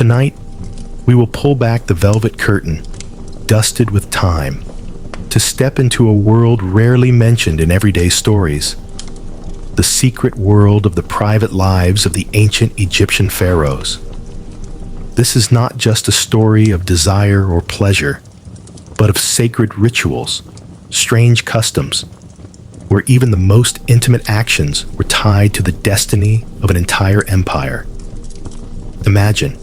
Tonight, we will pull back the velvet curtain, dusted with time, to step into a world rarely mentioned in everyday stories. The secret world of the private lives of the ancient Egyptian pharaohs. This is not just a story of desire or pleasure, but of sacred rituals, strange customs, where even the most intimate actions were tied to the destiny of an entire empire. Imagine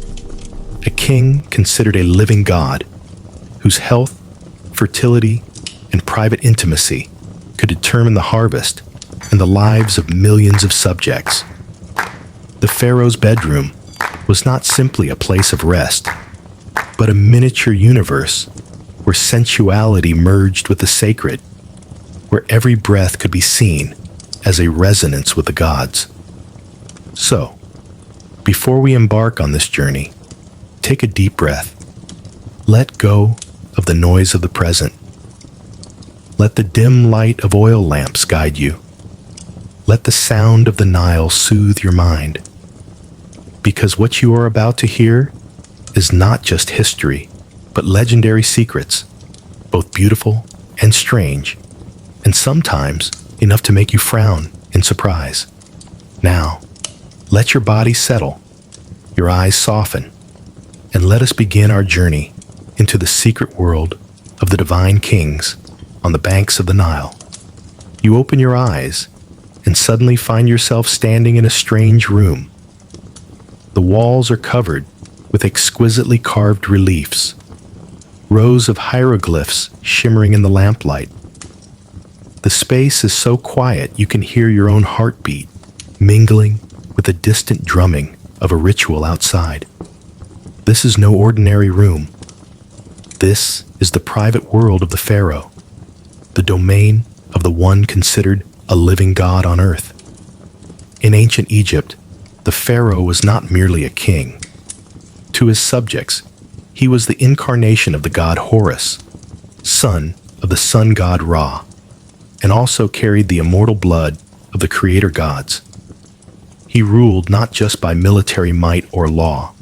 a king considered a living god, whose health, fertility, and private intimacy could determine the harvest and the lives of millions of subjects. The pharaoh's bedroom was not simply a place of rest, but a miniature universe where sensuality merged with the sacred, where every breath could be seen as a resonance with the gods. So, before we embark on this journey, take a deep breath. Let go of the noise of the present. Let the dim light of oil lamps guide you. Let the sound of the Nile soothe your mind. Because what you are about to hear is not just history, but legendary secrets, both beautiful and strange, and sometimes enough to make you frown in surprise. Now, let your body settle, your eyes soften, and let us begin our journey into the secret world of the divine kings on the banks of the Nile. You open your eyes and suddenly find yourself standing in a strange room. The walls are covered with exquisitely carved reliefs, rows of hieroglyphs shimmering in the lamplight. The space is so quiet you can hear your own heartbeat mingling with the distant drumming of a ritual outside. This is no ordinary room. This is the private world of the pharaoh, the domain of the one considered a living god on earth. In ancient Egypt, the pharaoh was not merely a king. To his subjects, he was the incarnation of the god Horus, son of the sun god Ra, and also carried the immortal blood of the creator gods. He ruled not just by military might or law,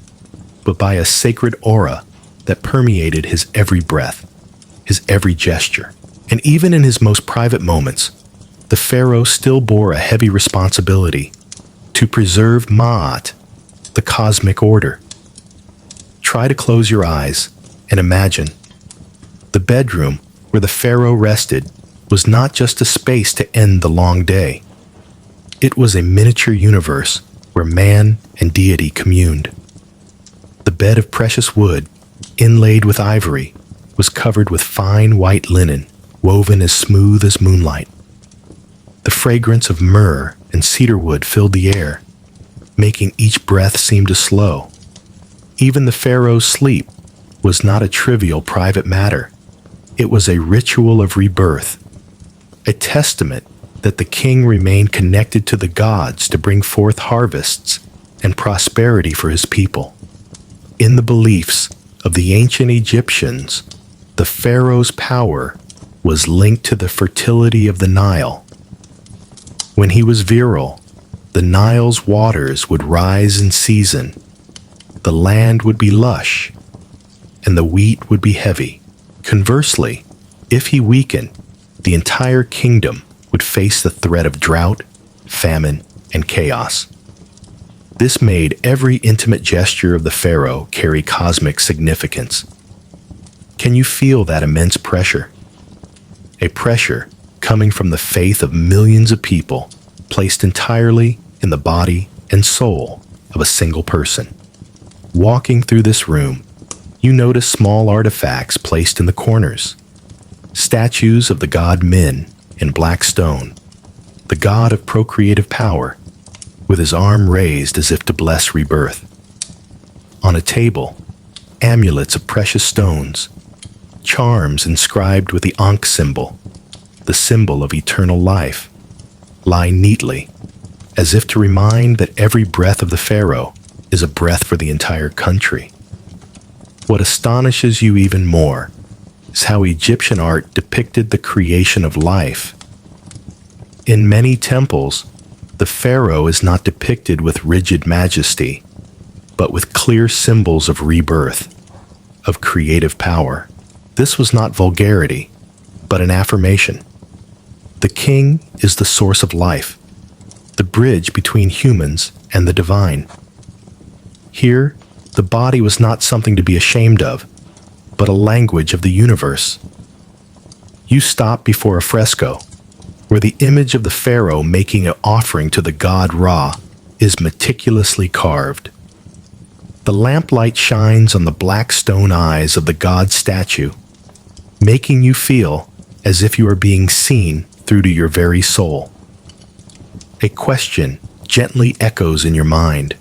but by a sacred aura that permeated his every breath, his every gesture. And even in his most private moments, the pharaoh still bore a heavy responsibility to preserve Ma'at, the cosmic order. Try to close your eyes and imagine. The bedroom where the pharaoh rested was not just a space to end the long day. It was a miniature universe where man and deity communed. The bed of precious wood, inlaid with ivory, was covered with fine white linen, woven as smooth as moonlight. The fragrance of myrrh and cedarwood filled the air, making each breath seem to slow. Even the pharaoh's sleep was not a trivial private matter. It was a ritual of rebirth, a testament that the king remained connected to the gods to bring forth harvests and prosperity for his people. In the beliefs of the ancient Egyptians, the pharaoh's power was linked to the fertility of the Nile. When he was virile, the Nile's waters would rise in season, the land would be lush, and the wheat would be heavy. Conversely, if he weakened, the entire kingdom would face the threat of drought, famine, and chaos. This made every intimate gesture of the pharaoh carry cosmic significance. Can you feel that immense pressure? A pressure coming from the faith of millions of people, placed entirely in the body and soul of a single person. Walking through this room, you notice small artifacts placed in the corners. Statues of the god Min in black stone, the god of procreative power, with his arm raised as if to bless rebirth. On a table, amulets of precious stones, charms inscribed with the Ankh symbol, the symbol of eternal life, lie neatly, as if to remind that every breath of the pharaoh is a breath for the entire country. What astonishes you even more is how Egyptian art depicted the creation of life. In many temples, the pharaoh is not depicted with rigid majesty. but with clear symbols of rebirth, of creative power. This was not vulgarity, but an affirmation. The king is the source of life, the bridge between humans and the divine. Here, the body was not something to be ashamed of, but a language of the universe. You stop before a fresco, where the image of the pharaoh making an offering to the god Ra is meticulously carved. The lamplight shines on the black stone eyes of the god statue, making you feel as if you are being seen through to your very soul. A question gently echoes in your mind.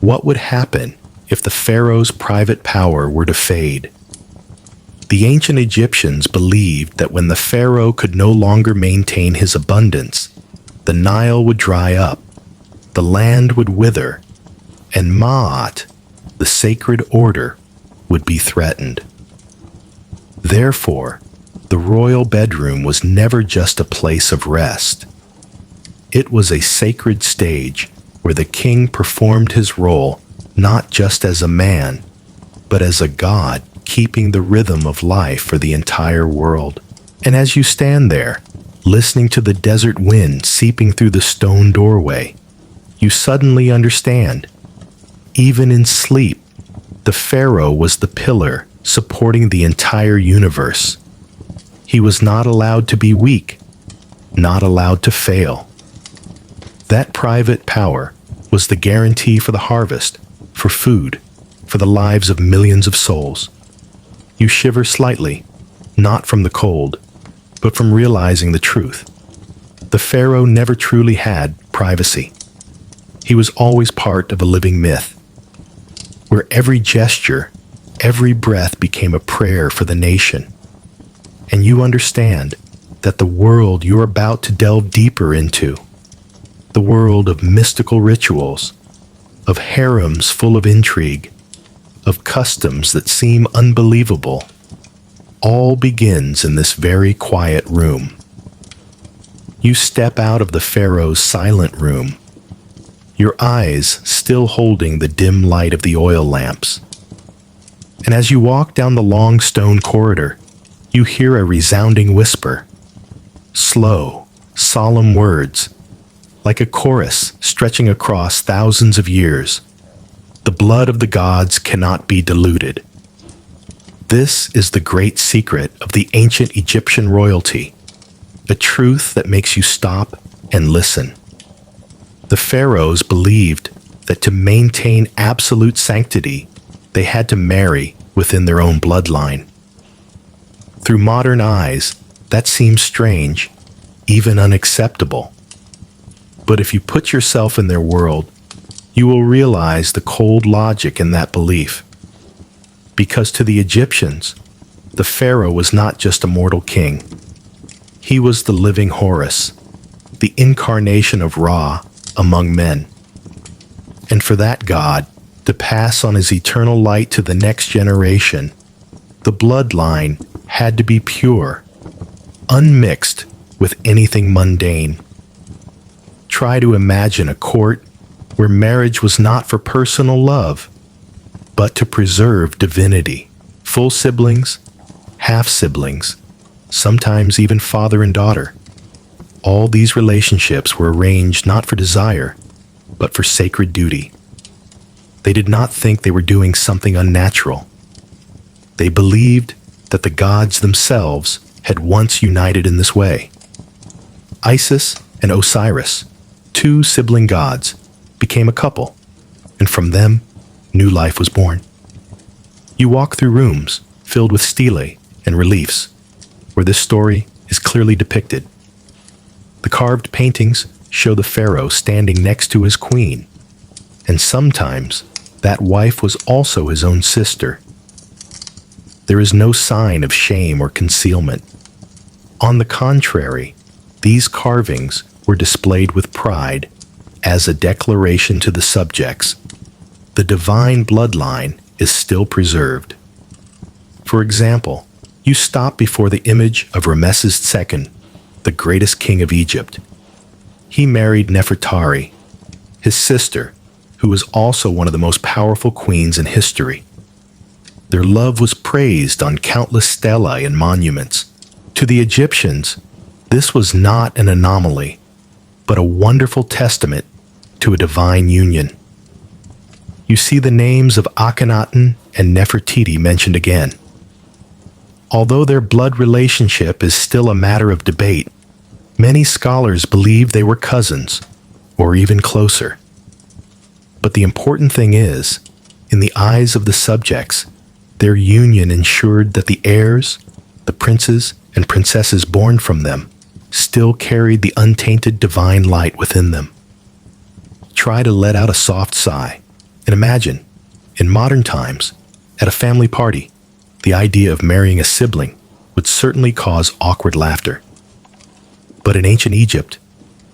What would happen if the pharaoh's private power were to fade? The ancient Egyptians believed that when the pharaoh could no longer maintain his abundance, the Nile would dry up, the land would wither, and Ma'at, the sacred order, would be threatened. Therefore, the royal bedroom was never just a place of rest. It was a sacred stage where the king performed his role not just as a man, but as a god keeping the rhythm of life for the entire world. And as you stand there, listening to the desert wind seeping through the stone doorway, you suddenly understand. Even in sleep, the pharaoh was the pillar supporting the entire universe. He was not allowed to be weak, not allowed to fail. That private power was the guarantee for the harvest, for food, for the lives of millions of souls. You shiver slightly, not from the cold, but from realizing the truth. The pharaoh never truly had privacy. He was always part of a living myth, where every gesture, every breath became a prayer for the nation. And you understand that the world you're about to delve deeper into, the world of mystical rituals, of harems full of intrigue, of customs that seem unbelievable, all begins in this very quiet room. You step out of the pharaoh's silent room, your eyes still holding the dim light of the oil lamps. And as you walk down the long stone corridor, you hear a resounding whisper, slow, solemn words, like a chorus stretching across thousands of years. The blood of the gods cannot be diluted. This is the great secret of the ancient Egyptian royalty, a truth that makes you stop and listen. The pharaohs believed that to maintain absolute sanctity, they had to marry within their own bloodline. Through modern eyes, that seems strange, even unacceptable. But if you put yourself in their world, you will realize the cold logic in that belief. Because to the Egyptians, the pharaoh was not just a mortal king. He was the living Horus, the incarnation of Ra among men. And for that god to pass on his eternal light to the next generation, the bloodline had to be pure, unmixed with anything mundane. Try to imagine a court where marriage was not for personal love, but to preserve divinity. Full siblings, half siblings, sometimes even father and daughter. All these relationships were arranged not for desire, but for sacred duty. They did not think they were doing something unnatural. They believed that the gods themselves had once united in this way. Isis and Osiris, two sibling gods, became a couple, and from them, new life was born. You walk through rooms filled with stelae and reliefs, where this story is clearly depicted. The carved paintings show the pharaoh standing next to his queen, and sometimes that wife was also his own sister. There is no sign of shame or concealment. On the contrary, these carvings were displayed with pride as a declaration to the subjects. The divine bloodline is still preserved. For example, you stop before the image of Ramesses II, the greatest king of Egypt. He married Nefertari, his sister, who was also one of the most powerful queens in history. Their love was praised on countless stelae and monuments. To the Egyptians, this was not an anomaly, but a wonderful testament to a divine union. You see the names of Akhenaten and Nefertiti mentioned again. Although their blood relationship is still a matter of debate, many scholars believe they were cousins, or even closer. But the important thing is, in the eyes of the subjects, their union ensured that the heirs, the princes and princesses born from them, still carried the untainted divine light within them. Try to let out a soft sigh and imagine, in modern times, at a family party, the idea of marrying a sibling would certainly cause awkward laughter. But in ancient Egypt,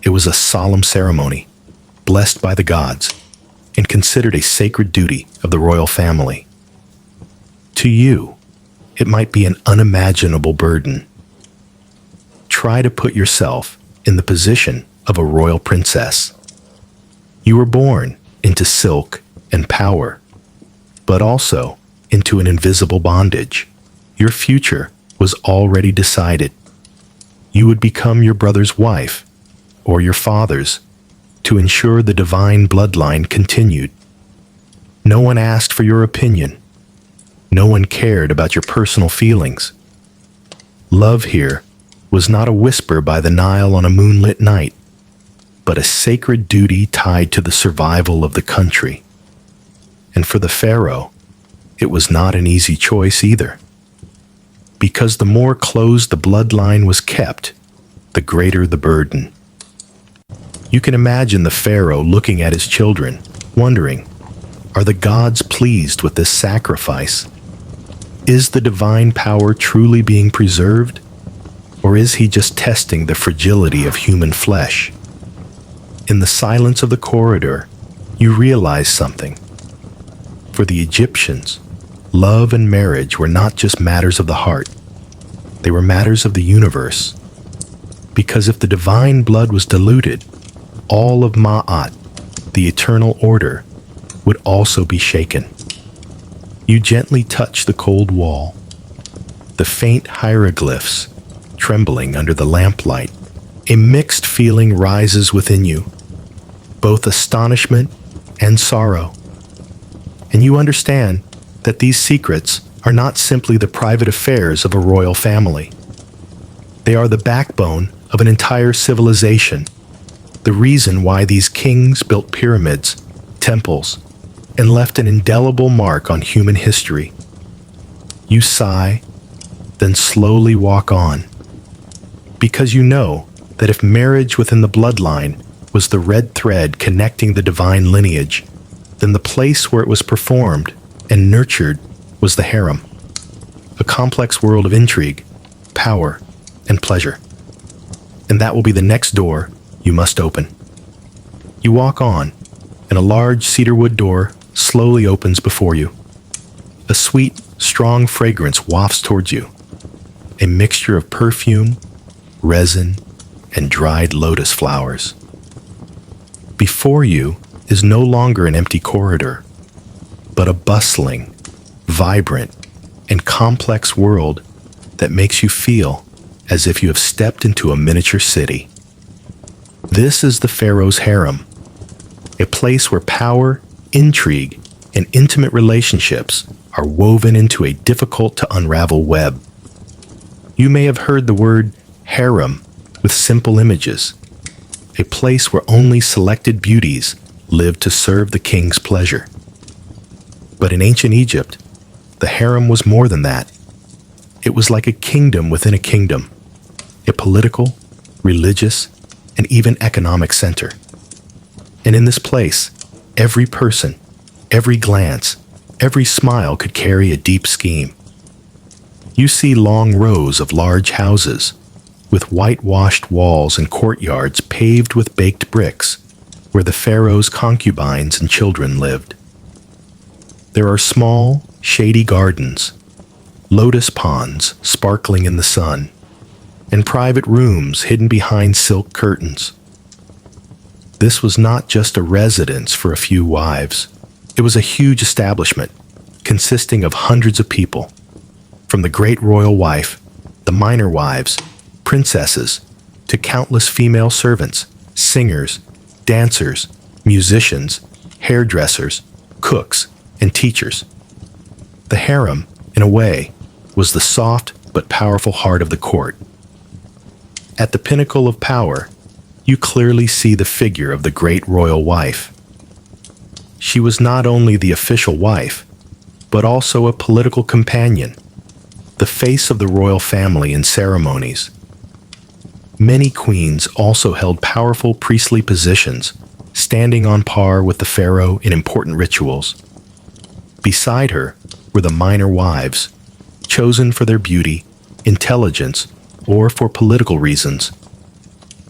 it was a solemn ceremony, blessed by the gods, and considered a sacred duty of the royal family. To you, it might be an unimaginable burden. Try to put yourself in the position of a royal princess. You were born into silk and power, but also into an invisible bondage. Your future was already decided. You would become your brother's wife, or your father's, to ensure the divine bloodline continued. No one asked for your opinion. No one cared about your personal feelings. Love here was not a whisper by the Nile on a moonlit night, but a sacred duty tied to the survival of the country. And for the pharaoh, it was not an easy choice either. Because the more closed the bloodline was kept, the greater the burden. You can imagine the pharaoh looking at his children, wondering, are the gods pleased with this sacrifice? Is the divine power truly being preserved? Or is he just testing the fragility of human flesh? In the silence of the corridor, you realize something. For the Egyptians, love and marriage were not just matters of the heart. They were matters of the universe. Because if the divine blood was diluted, all of Ma'at, the eternal order, would also be shaken. You gently touch the cold wall, the faint hieroglyphs trembling under the lamplight. A mixed feeling rises within you, both astonishment and sorrow. And you understand that these secrets are not simply the private affairs of a royal family. They are the backbone of an entire civilization, the reason why these kings built pyramids, temples, and left an indelible mark on human history. You sigh, then slowly walk on, because you know that if marriage within the bloodline was the red thread connecting the divine lineage, then the place where it was performed and nurtured was the harem, a complex world of intrigue, power, and pleasure. And that will be the next door you must open. You walk on, and a large cedarwood door slowly opens before you. A sweet, strong fragrance wafts towards you, a mixture of perfume, resin, and dried lotus flowers. Before you is no longer an empty corridor, but a bustling, vibrant, and complex world that makes you feel as if you have stepped into a miniature city. This is the Pharaoh's harem, a place where power, intrigue, and intimate relationships are woven into a difficult to unravel web. You may have heard the word harem with simple images, a place where only selected beauties lived to serve the king's pleasure. But in ancient Egypt, the harem was more than that. It was like a kingdom within a kingdom, a political, religious, and even economic center. And in this place, every person, every glance, every smile could carry a deep scheme. You see long rows of large houses, with whitewashed walls and courtyards paved with baked bricks, where the pharaoh's concubines and children lived. There are small, shady gardens, lotus ponds sparkling in the sun, and private rooms hidden behind silk curtains. This was not just a residence for a few wives. It was a huge establishment consisting of hundreds of people, from the great royal wife, the minor wives, princesses, to countless female servants, singers, dancers, musicians, hairdressers, cooks, and teachers. The harem, in a way, was the soft but powerful heart of the court. At the pinnacle of power, you clearly see the figure of the great royal wife. She was not only the official wife, but also a political companion, the face of the royal family in ceremonies. Many queens also held powerful priestly positions, standing on par with the pharaoh in important rituals. Beside her were the minor wives, chosen for their beauty, intelligence, or for political reasons.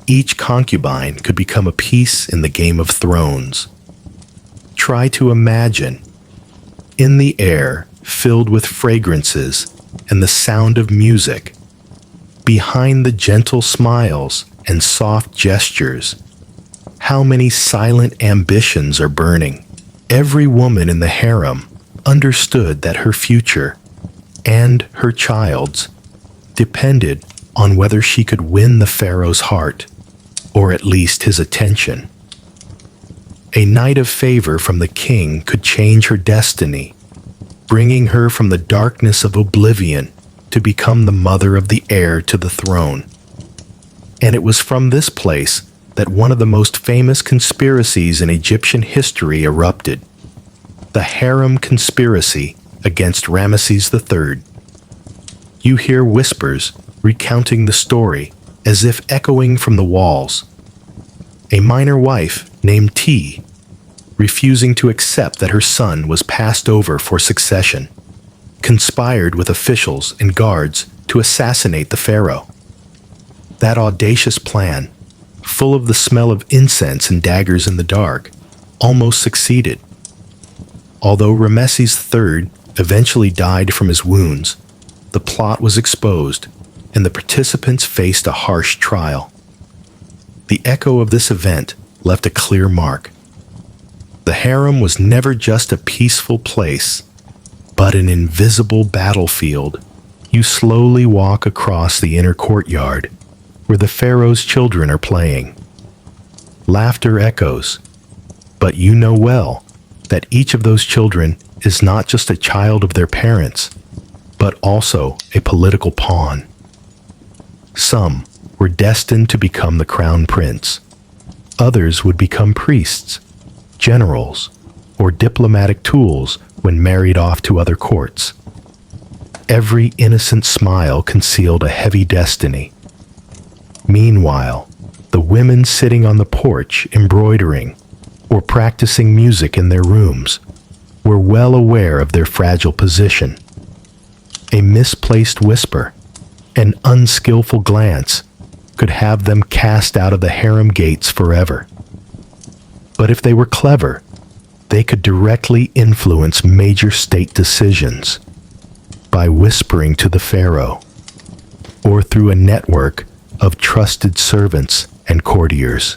Each concubine could become a piece in the Game of Thrones. Try to imagine, in the air filled with fragrances and the sound of music, behind the gentle smiles and soft gestures, how many silent ambitions are burning. Every woman in the harem understood that her future, and her child's, depended on whether she could win the pharaoh's heart, or at least his attention. A night of favor from the king could change her destiny, bringing her from the darkness of oblivion to become the mother of the heir to the throne. And it was from this place that one of the most famous conspiracies in Egyptian history erupted, the harem conspiracy against Ramesses III. You hear whispers recounting the story as if echoing from the walls. A minor wife named T, refusing to accept that her son was passed over for succession, conspired with officials and guards to assassinate the pharaoh. That audacious plan, full of the smell of incense and daggers in the dark, almost succeeded. Although Ramesses III eventually died from his wounds, the plot was exposed, and the participants faced a harsh trial. The echo of this event left a clear mark. The harem was never just a peaceful place, but an invisible battlefield. You slowly walk across the inner courtyard, where the pharaoh's children are playing. Laughter echoes, but you know well that each of those children is not just a child of their parents, but also a political pawn. Some were destined to become the crown prince. Others would become priests, generals, or diplomatic tools when married off to other courts. Every innocent smile concealed a heavy destiny. Meanwhile, the women sitting on the porch embroidering or practicing music in their rooms were well aware of their fragile position. A misplaced whisper, an unskillful glance, could have them cast out of the harem gates forever. But if they were clever, they could directly influence major state decisions by whispering to the pharaoh, or through a network of trusted servants and courtiers.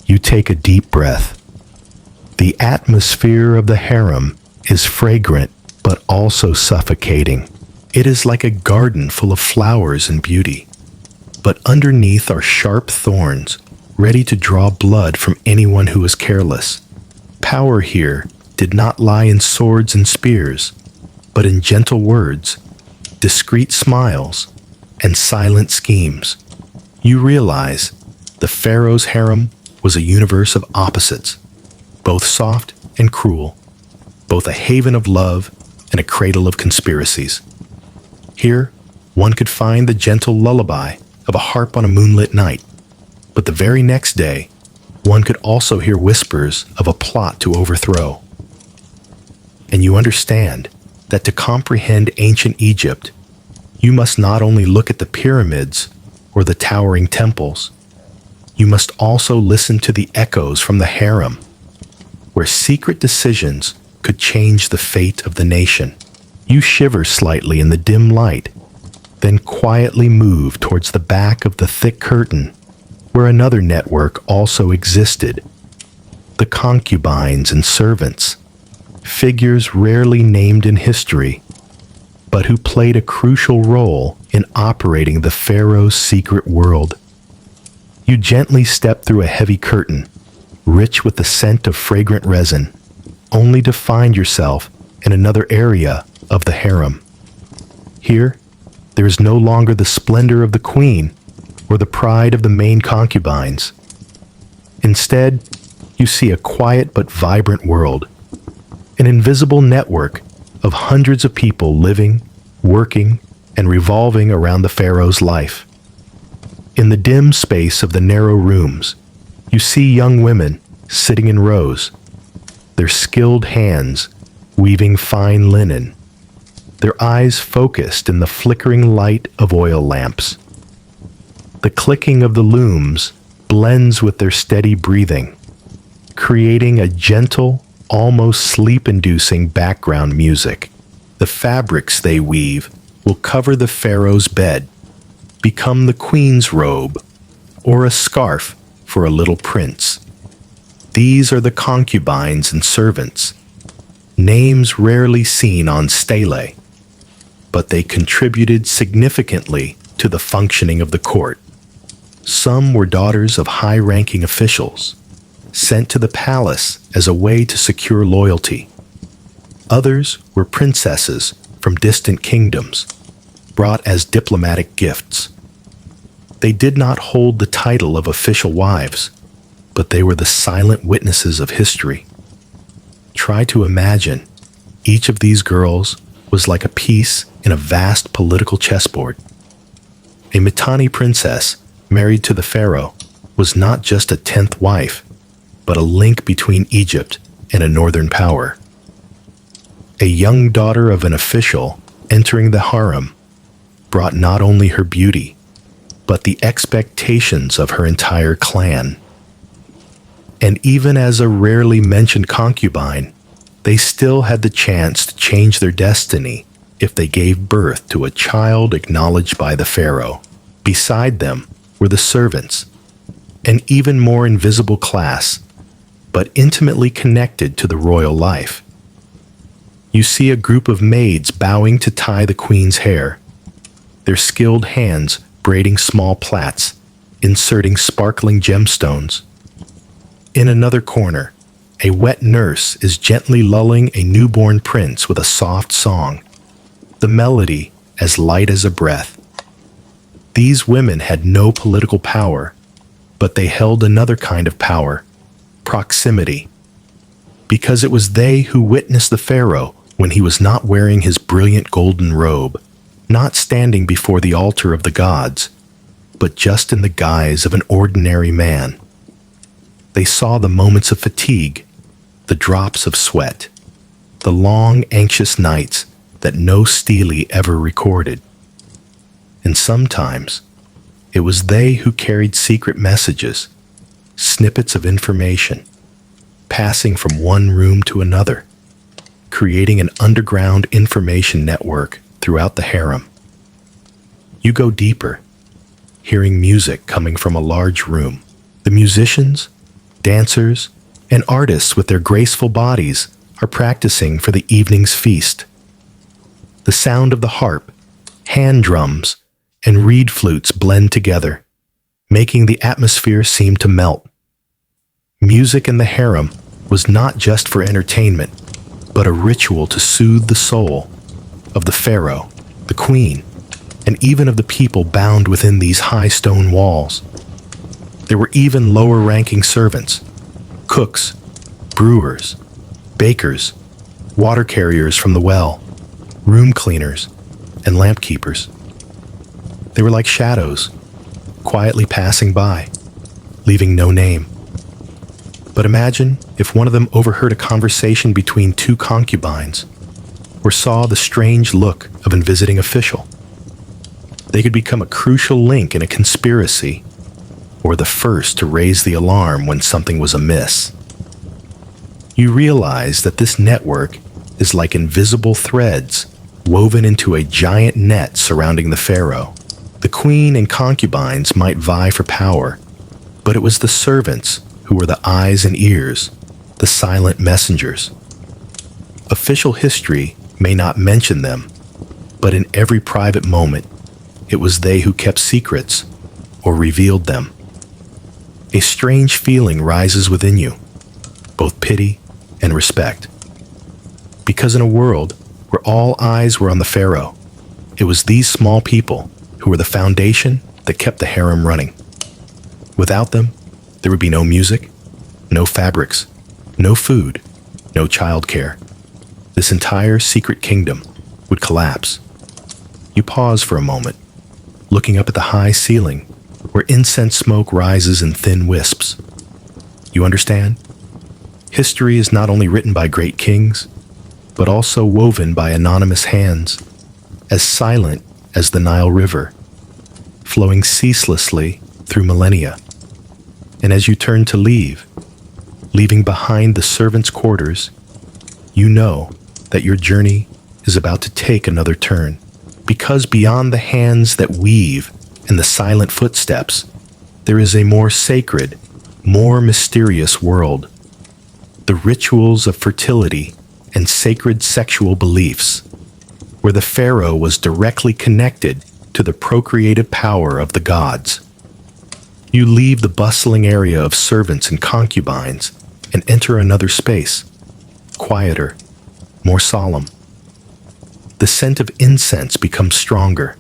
You take a deep breath. The atmosphere of the harem is fragrant but also suffocating. It is like a garden full of flowers and beauty, but underneath are sharp thorns, ready to draw blood from anyone who is careless. Power here did not lie in swords and spears, but in gentle words, discreet smiles, and silent schemes. You realize the pharaoh's harem was a universe of opposites, both soft and cruel, both a haven of love and a cradle of conspiracies. Here, one could find the gentle lullaby of a harp on a moonlit night, but the very next day, one could also hear whispers of a plot to overthrow. And you understand that to comprehend ancient Egypt, you must not only look at the pyramids or the towering temples, you must also listen to the echoes from the harem, where secret decisions could change the fate of the nation. You shiver slightly in the dim light, then quietly move towards the back of the thick curtain, where another network also existed: the concubines and servants, figures rarely named in history, but who played a crucial role in operating the Pharaoh's secret world. You gently step through a heavy curtain, rich with the scent of fragrant resin, only to find yourself in another area of the harem. Here, there is no longer the splendor of the queen or the pride of the main concubines. Instead, you see a quiet but vibrant world, an invisible network of hundreds of people living, working, and revolving around the Pharaoh's life. In the dim space of the narrow rooms, you see young women sitting in rows, their skilled hands weaving fine linen, their eyes focused in the flickering light of oil lamps. The clicking of the looms blends with their steady breathing, creating a gentle, almost sleep-inducing background music. The fabrics they weave will cover the Pharaoh's bed, become the queen's robe, or a scarf for a little prince. These are the concubines and servants, names rarely seen on stele, but they contributed significantly to the functioning of the court. Some were daughters of high-ranking officials, sent to the palace as a way to secure loyalty. Others were princesses from distant kingdoms, brought as diplomatic gifts. They did not hold the title of official wives, but they were the silent witnesses of history. Try to imagine, each of these girls was like a piece in a vast political chessboard. A Mitanni princess married to the pharaoh was not just a 10th wife, but a link between Egypt and a northern power. A young daughter of an official entering the harem brought not only her beauty, but the expectations of her entire clan. And even as a rarely mentioned concubine, they still had the chance to change their destiny if they gave birth to a child acknowledged by the pharaoh. Beside them were the servants, an even more invisible class, but intimately connected to the royal life. You see a group of maids bowing to tie the queen's hair, their skilled hands braiding small plaits, inserting sparkling gemstones. In another corner, a wet nurse is gently lulling a newborn prince with a soft song, the melody as light as a breath. These women had no political power, but they held another kind of power: proximity. Because it was they who witnessed the pharaoh when he was not wearing his brilliant golden robe, not standing before the altar of the gods, but just in the guise of an ordinary man. They saw the moments of fatigue, the drops of sweat, the long, anxious nights that no stele ever recorded. And sometimes, it was they who carried secret messages, snippets of information, passing from one room to another, creating an underground information network throughout the harem. You go deeper, hearing music coming from a large room. The musicians, dancers, and artists with their graceful bodies are practicing for the evening's feast. The sound of the harp, hand drums, and reed flutes blend together, making the atmosphere seem to melt. Music in the harem was not just for entertainment, but a ritual to soothe the soul of the pharaoh, the queen, and even of the people bound within these high stone walls. There were even lower-ranking servants, cooks, brewers, bakers, water carriers from the well, room cleaners, and lamp keepers. They were like shadows, quietly passing by, leaving no name. But imagine if one of them overheard a conversation between two concubines, or saw the strange look of a visiting official. They could become a crucial link in a conspiracy, or the first to raise the alarm when something was amiss. You realize that this network is like invisible threads woven into a giant net surrounding the pharaoh. The queen and concubines might vie for power, But it was the servants who were the eyes and ears, the silent messengers. Official history may not mention them, but in every private moment, it was they who kept secrets or revealed them. A strange feeling rises within you, both pity and respect. Because in a world where all eyes were on the Pharaoh, it was these small people who were the foundation that kept the harem running. Without them, there would be no music, no fabrics, no food, no childcare. This entire secret kingdom would collapse. You pause for a moment, looking up at the high ceiling where incense smoke rises in thin wisps. You understand? History is not only written by great kings, but also woven by anonymous hands, as silent as the Nile River, flowing ceaselessly through millennia. And as you turn to leave, leaving behind the servants' quarters, you know that your journey is about to take another turn, because beyond the hands that weave and the silent footsteps, there is a more sacred, more mysterious world. The rituals of fertility and sacred sexual beliefs, where the Pharaoh was directly connected to the procreative power of the gods. You leave the bustling area of servants and concubines and enter another space, quieter, more solemn. The scent of incense becomes stronger.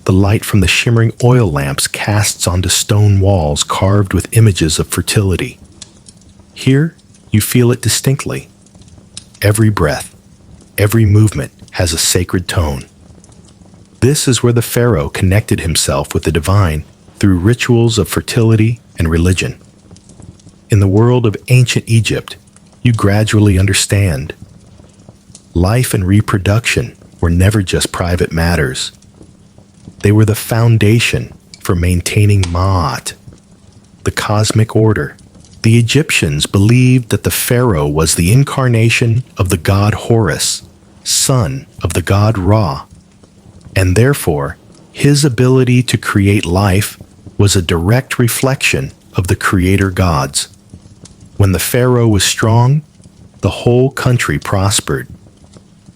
The light from the shimmering oil lamps casts onto stone walls carved with images of fertility. Here, you feel it distinctly. Every breath, every movement has a sacred tone. This is where the Pharaoh connected himself with the divine through rituals of fertility and religion. In the world of ancient Egypt, you gradually understand. Life and reproduction were never just private matters. They were the foundation for maintaining Ma'at, the cosmic order. The Egyptians believed that the Pharaoh was the incarnation of the god Horus, son of the god Ra, and therefore his ability to create life was a direct reflection of the creator gods. When the Pharaoh was strong, the whole country prospered.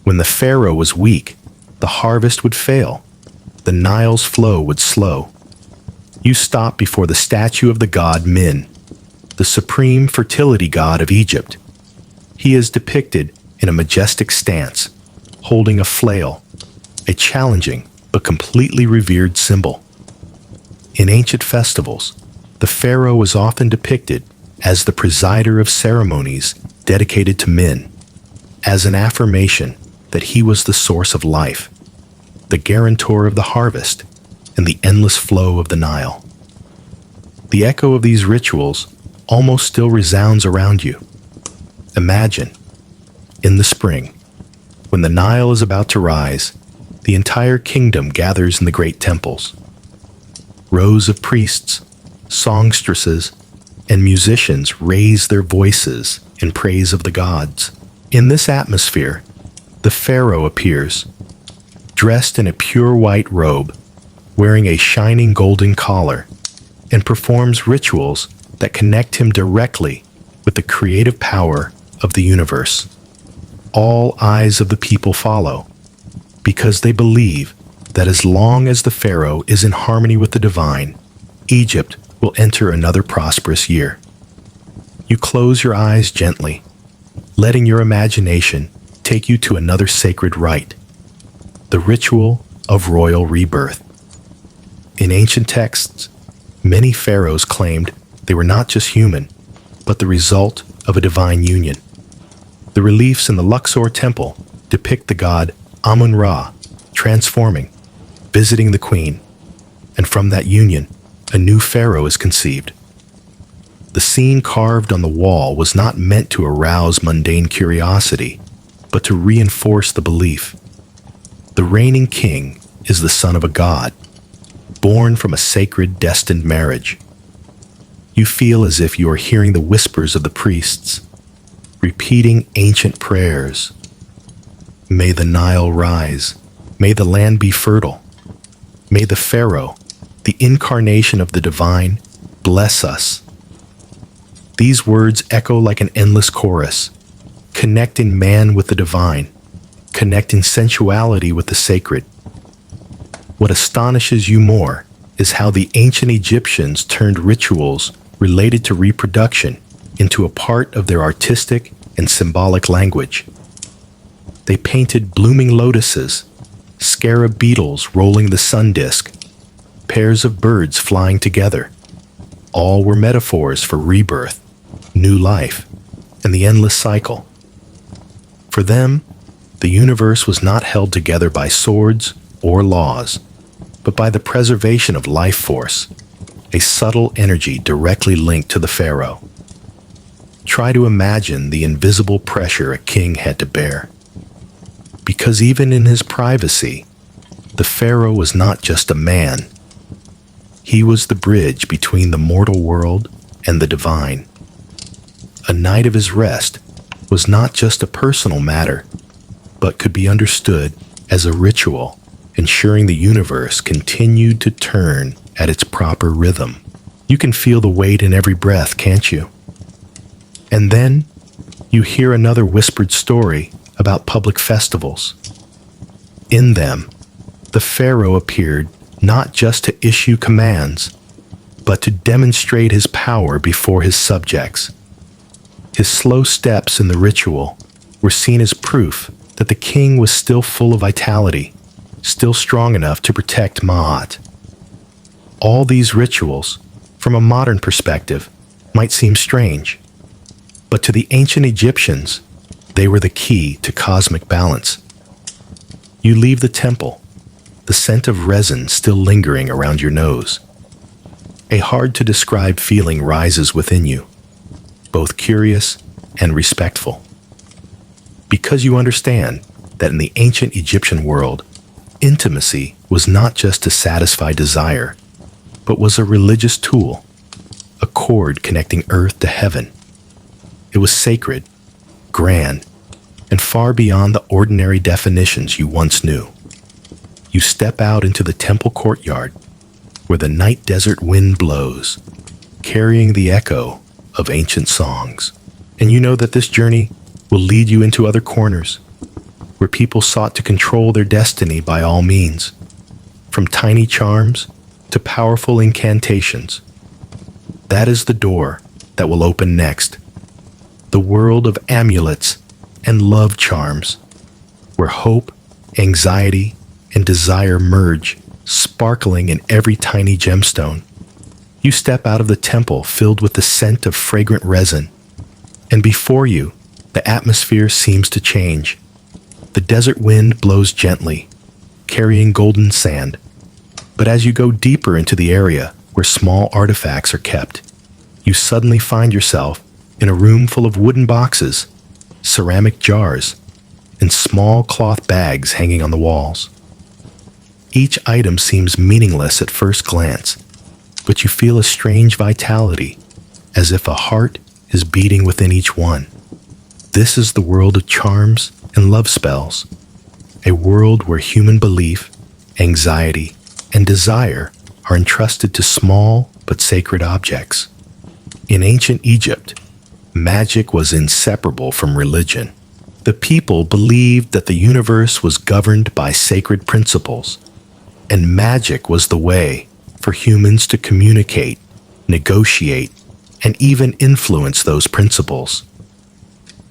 When the Pharaoh was weak, the harvest would fail. The Nile's flow would slow. You stop before the statue of the god Min, the supreme fertility god of Egypt. He is depicted in a majestic stance, holding a flail, a challenging but completely revered symbol. In ancient festivals, the Pharaoh was often depicted as the presider of ceremonies dedicated to Min, as an affirmation that he was the source of life, the guarantor of the harvest, and the endless flow of the Nile. The echo of these rituals almost still resounds around you. Imagine, in the spring, when the Nile is about to rise, the entire kingdom gathers in the great temples. Rows of priests, songstresses, and musicians raise their voices in praise of the gods. In this atmosphere, the Pharaoh appears, dressed in a pure white robe, wearing a shining golden collar, and performs rituals that connect him directly with the creative power of the universe. All eyes of the people follow, because they believe that as long as the Pharaoh is in harmony with the divine, Egypt will enter another prosperous year. You close your eyes gently, letting your imagination take you to another sacred rite, the ritual of royal rebirth. In ancient texts, many pharaohs claimed they were not just human, but the result of a divine union. The reliefs in the Luxor temple depict the god Amun-Ra transforming, visiting the queen, and from that union, a new pharaoh is conceived. The scene carved on the wall was not meant to arouse mundane curiosity, but to reinforce the belief. The reigning king is the son of a god, born from a sacred, destined marriage. You feel as if you are hearing the whispers of the priests, repeating ancient prayers. May the Nile rise. May the land be fertile. May the Pharaoh, the incarnation of the divine, bless us. These words echo like an endless chorus, connecting man with the divine, connecting sensuality with the sacred. What astonishes you more is how the ancient Egyptians turned rituals related to reproduction into a part of their artistic and symbolic language. They painted blooming lotuses, scarab beetles rolling the sun disk, pairs of birds flying together. All were metaphors for rebirth, new life, and the endless cycle. For them, the universe was not held together by swords or laws, but by the preservation of life force, a subtle energy directly linked to the pharaoh. Try to imagine the invisible pressure a king had to bear. Because even in his privacy, the pharaoh was not just a man. He was the bridge between the mortal world and the divine. A night of his rest was not just a personal matter, but could be understood as a ritual, ensuring the universe continued to turn at its proper rhythm. You can feel the weight in every breath, can't you? And then you hear another whispered story about public festivals. In them, the pharaoh appeared not just to issue commands, but to demonstrate his power before his subjects. His slow steps in the ritual were seen as proof that the king was still full of vitality, still strong enough to protect Ma'at. All these rituals, from a modern perspective, might seem strange, but to the ancient Egyptians, they were the key to cosmic balance. You leave the temple, the scent of resin still lingering around your nose. A hard-to-describe feeling rises within you, both curious and respectful. Because you understand that in the ancient Egyptian world, intimacy was not just to satisfy desire, but was a religious tool, a cord connecting earth to heaven. It was sacred, grand, and far beyond the ordinary definitions you once knew. You step out into the temple courtyard, where the night desert wind blows, carrying the echo of ancient songs. And you know that this journey will lead you into other corners, where people sought to control their destiny by all means, from tiny charms to powerful incantations. That is the door that will open next, the world of amulets and love charms, where hope, anxiety, and desire merge, sparkling in every tiny gemstone. You step out of the temple filled with the scent of fragrant resin, and before you, the atmosphere seems to change. The desert wind blows gently, carrying golden sand. But as you go deeper into the area where small artifacts are kept, you suddenly find yourself in a room full of wooden boxes, ceramic jars, and small cloth bags hanging on the walls. Each item seems meaningless at first glance, but you feel a strange vitality, as if a heart is beating within each one. This is the world of charms and love spells, a world where human belief, anxiety, and desire are entrusted to small but sacred objects. In ancient Egypt, magic was inseparable from religion. The people believed that the universe was governed by sacred principles, and magic was the way for humans to communicate, negotiate, and even influence those principles.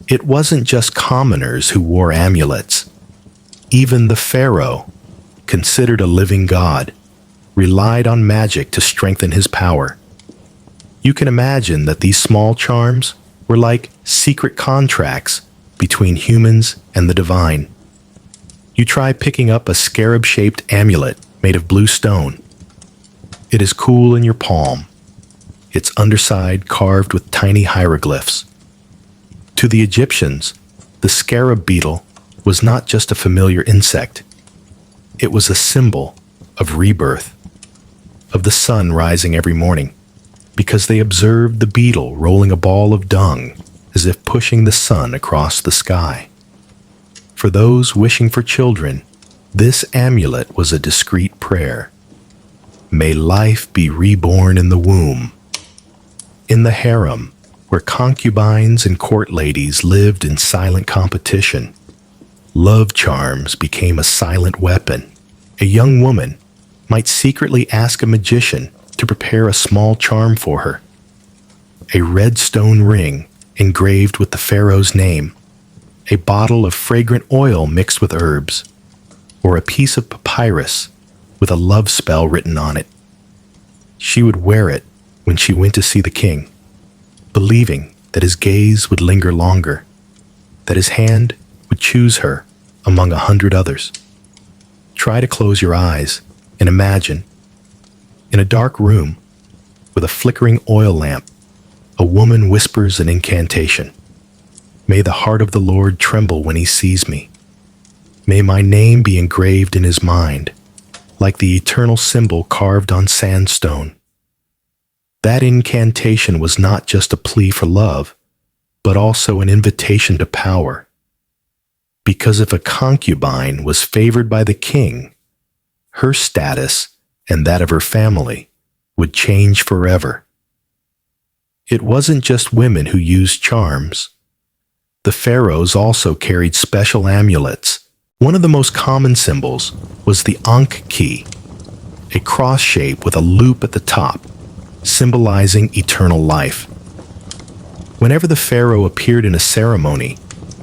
It wasn't just commoners who wore amulets. Even the pharaoh, considered a living god, relied on magic to strengthen his power. You can imagine that these small charms were like secret contracts between humans and the divine. You try picking up a scarab-shaped amulet made of blue stone. It is cool in your palm, its underside carved with tiny hieroglyphs. To the Egyptians, the scarab beetle was not just a familiar insect. It was a symbol of rebirth, of the sun rising every morning, because they observed the beetle rolling a ball of dung as if pushing the sun across the sky. For those wishing for children, this amulet was a discreet prayer. May life be reborn in the womb. In the harem, where concubines and court ladies lived in silent competition, love charms became a silent weapon. A young woman might secretly ask a magician to prepare a small charm for her. A red stone ring engraved with the pharaoh's name, a bottle of fragrant oil mixed with herbs, or a piece of papyrus with a love spell written on it. She would wear it when she went to see the king, believing that his gaze would linger longer, that his hand would choose her among 100 others. Try to close your eyes and imagine, in a dark room with a flickering oil lamp, a woman whispers an incantation. May the heart of the Lord tremble when he sees me. May my name be engraved in his mind, like the eternal symbol carved on sandstone. That incantation was not just a plea for love, but also an invitation to power. Because if a concubine was favored by the king, her status and that of her family would change forever. It wasn't just women who used charms. The pharaohs also carried special amulets. One of the most common symbols was the Ankh key, a cross shape with a loop at the top, symbolizing eternal life. Whenever the pharaoh appeared in a ceremony,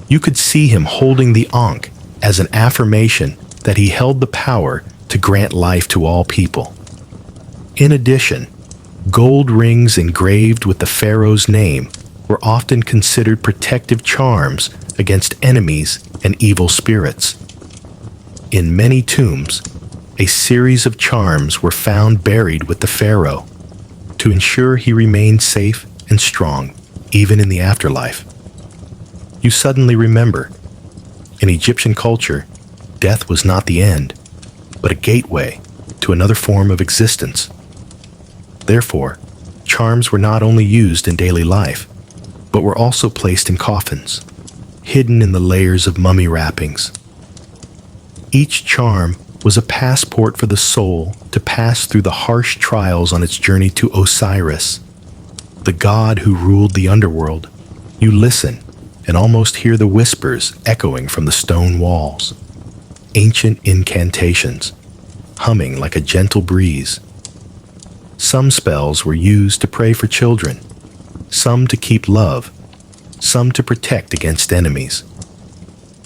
you could see him holding the Ankh as an affirmation that he held the power to grant life to all people. In addition, gold rings engraved with the pharaoh's name were often considered protective charms against enemies and evil spirits. In many tombs, a series of charms were found buried with the pharaoh to ensure he remained safe and strong even in the afterlife. You suddenly remember, in Egyptian culture, death was not the end, but a gateway to another form of existence. Therefore, charms were not only used in daily life, but were also placed in coffins, hidden in the layers of mummy wrappings. Each charm was a passport for the soul to pass through the harsh trials on its journey to Osiris, the god who ruled the underworld. You listen and almost hear the whispers echoing from the stone walls, ancient incantations, humming like a gentle breeze. Some spells were used to pray for children, some to keep love, some to protect against enemies.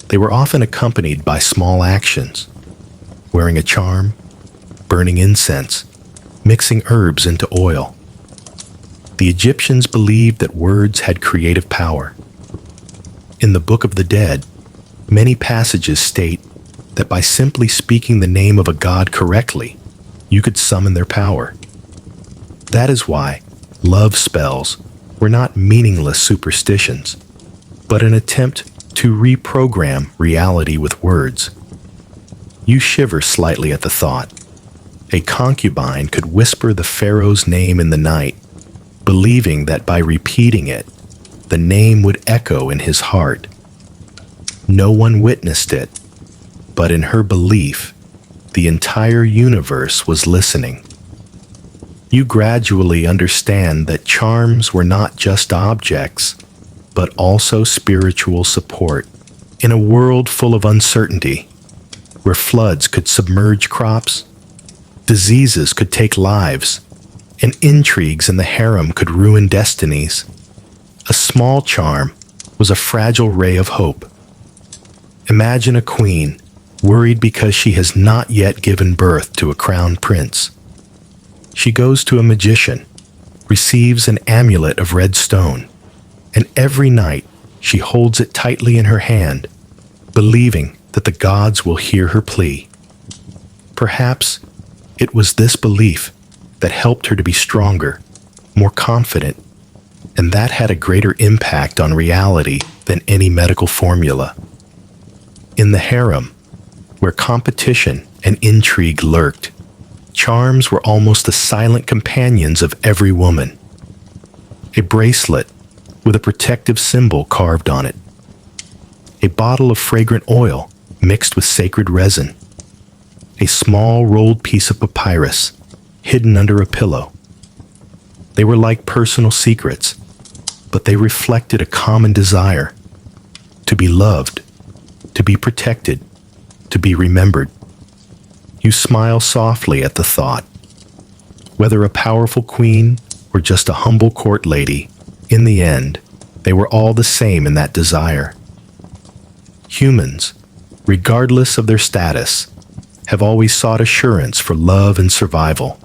They were often accompanied by small actions, wearing a charm, burning incense, mixing herbs into oil. The Egyptians believed that words had creative power. In the Book of the Dead, many passages state that by simply speaking the name of a god correctly, you could summon their power. That is why love spells were not meaningless superstitions, but an attempt to reprogram reality with words. You shiver slightly at the thought. A concubine could whisper the pharaoh's name in the night, believing that by repeating it, the name would echo in his heart. No one witnessed it, but in her belief, the entire universe was listening. You gradually understand that charms were not just objects, but also spiritual support. In a world full of uncertainty, where floods could submerge crops, diseases could take lives, and intrigues in the harem could ruin destinies, a small charm was a fragile ray of hope. Imagine a queen worried because she has not yet given birth to a crowned prince. She goes to a magician, receives an amulet of red stone, and every night she holds it tightly in her hand, believing that the gods will hear her plea. Perhaps it was this belief that helped her to be stronger, more confident, and that had a greater impact on reality than any medical formula. In the harem, where competition and intrigue lurked, charms were almost the silent companions of every woman. A bracelet with a protective symbol carved on it. A bottle of fragrant oil mixed with sacred resin. A small rolled piece of papyrus hidden under a pillow. They were like personal secrets, but they reflected a common desire: to be loved, to be protected, to be remembered. You smile softly at the thought. Whether a powerful queen or just a humble court lady, in the end, they were all the same in that desire. Humans, regardless of their status, have always sought assurance for love and survival.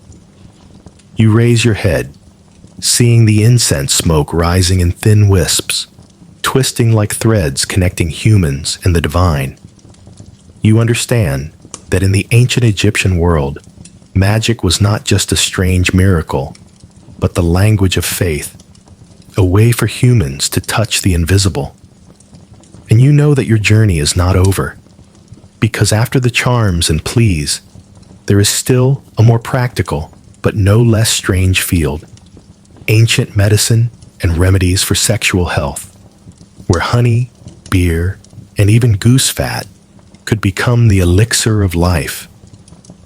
You raise your head, seeing the incense smoke rising in thin wisps, twisting like threads connecting humans and the divine. You understand that in the ancient Egyptian world, magic was not just a strange miracle, but the language of faith, a way for humans to touch the invisible. And you know that your journey is not over, because after the charms and pleas, there is still a more practical, but no less strange field: ancient medicine and remedies for sexual health, where honey, beer, and even goose fat could become the elixir of life.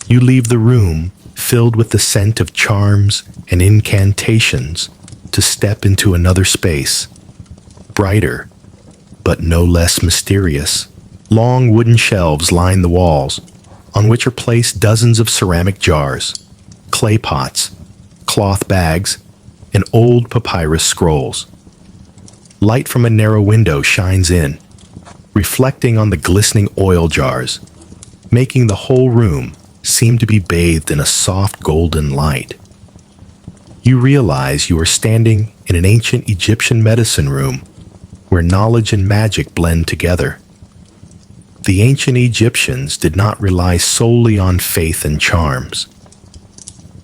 You leave the room filled with the scent of charms and incantations to step into another space, brighter, but no less mysterious. Long wooden shelves line the walls, on which are placed dozens of ceramic jars, clay pots, cloth bags, and old papyrus scrolls. Light from a narrow window shines in, reflecting on the glistening oil jars, making the whole room seem to be bathed in a soft golden light. You realize you are standing in an ancient Egyptian medicine room where knowledge and magic blend together. The ancient Egyptians did not rely solely on faith and charms.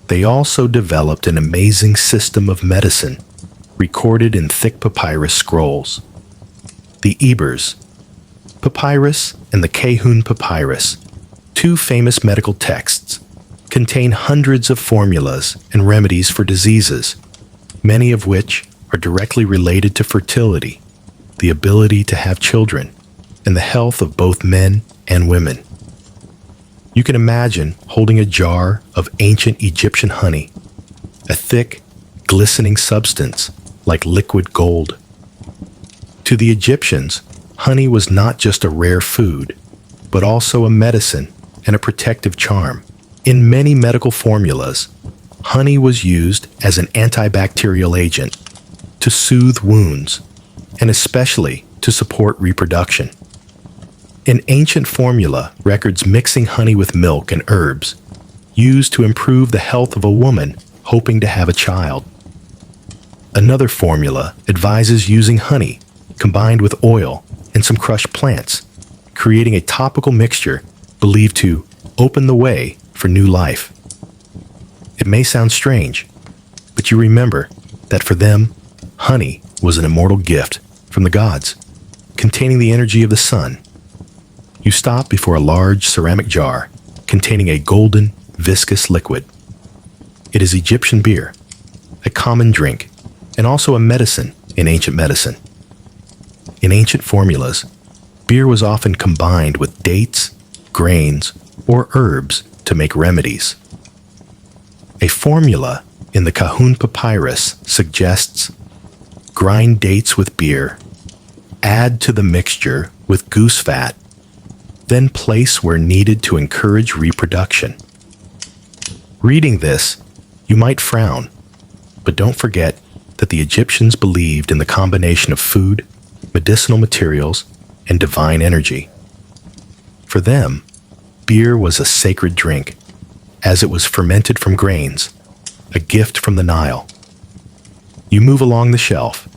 They also developed an amazing system of medicine recorded in thick papyrus scrolls. The Ebers, Papyrus and the Cahun Papyrus, two famous medical texts, contain hundreds of formulas and remedies for diseases, many of which are directly related to fertility, the ability to have children, and the health of both men and women. You can imagine holding a jar of ancient Egyptian honey, a thick, glistening substance like liquid gold. To the Egyptians, honey was not just a rare food, but also a medicine and a protective charm. In many medical formulas, honey was used as an antibacterial agent to soothe wounds, and especially to support reproduction. In ancient formula records mixing honey with milk and herbs, used to improve the health of a woman hoping to have a child. Another formula advises using honey combined with oil and some crushed plants, creating a topical mixture believed to open the way for new life. It may sound strange, but you remember that for them, honey was an immortal gift from the gods, containing the energy of the sun. You stop before a large ceramic jar containing a golden, viscous liquid. It is Egyptian beer, a common drink, and also a medicine in ancient medicine. In ancient formulas, beer was often combined with dates, grains, or herbs to make remedies. A formula in the Cahun Papyrus suggests: grind dates with beer, add to the mixture with goose fat, then place where needed to encourage reproduction. Reading this, you might frown, but don't forget that the Egyptians believed in the combination of food, medicinal materials, and divine energy. For them, beer was a sacred drink, as it was fermented from grains, a gift from the Nile. You move along the shelf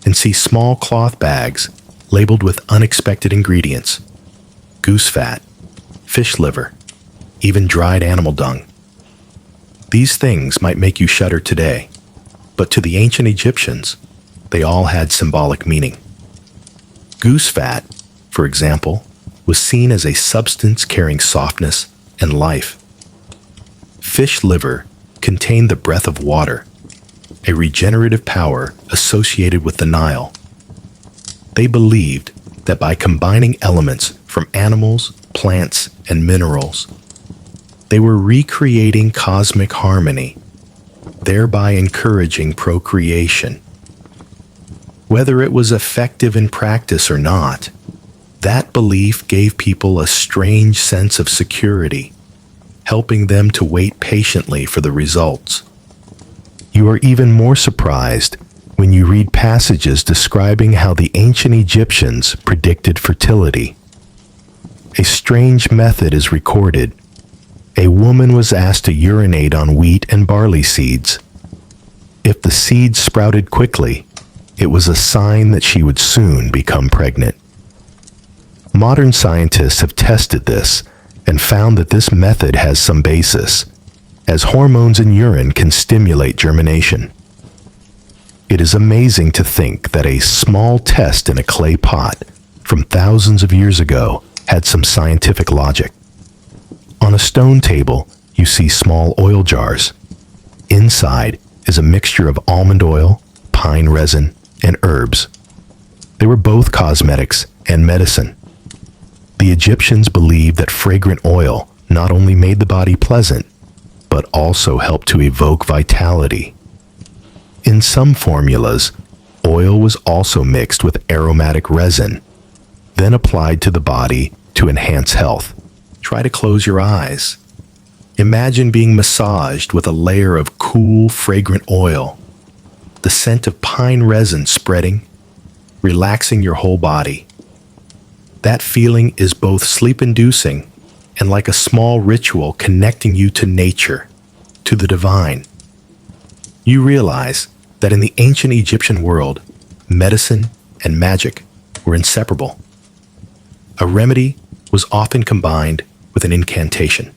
and see small cloth bags labeled with unexpected ingredients: goose fat, fish liver, even dried animal dung. These things might make you shudder today, but to the ancient Egyptians, they all had symbolic meaning. Goose fat, for example, was seen as a substance carrying softness and life. Fish liver contained the breath of water, a regenerative power associated with the Nile. They believed that by combining elements from animals, plants, and minerals, they were recreating cosmic harmony. thereby encouraging procreation. Whether it was effective in practice or not, that belief gave people a strange sense of security, helping them to wait patiently for the results. You are even more surprised when you read passages describing how the ancient Egyptians predicted fertility. A strange method is recorded. A woman was asked to urinate on wheat and barley seeds. If the seeds sprouted quickly, it was a sign that she would soon become pregnant. Modern scientists have tested this and found that this method has some basis, as hormones in urine can stimulate germination. It is amazing to think that a small test in a clay pot from thousands of years ago had some scientific logic. On a stone table, you see small oil jars. Inside is a mixture of almond oil, pine resin, and herbs. They were both cosmetics and medicine. The Egyptians believed that fragrant oil not only made the body pleasant, but also helped to evoke vitality. In some formulas, oil was also mixed with aromatic resin, then applied to the body to enhance health. Try to close your eyes. Imagine being massaged with a layer of cool, fragrant oil, the scent of pine resin spreading, relaxing your whole body. That feeling is both sleep-inducing and like a small ritual connecting you to nature, to the divine. You realize that in the ancient Egyptian world, medicine and magic were inseparable. A remedy was often combined with an incantation.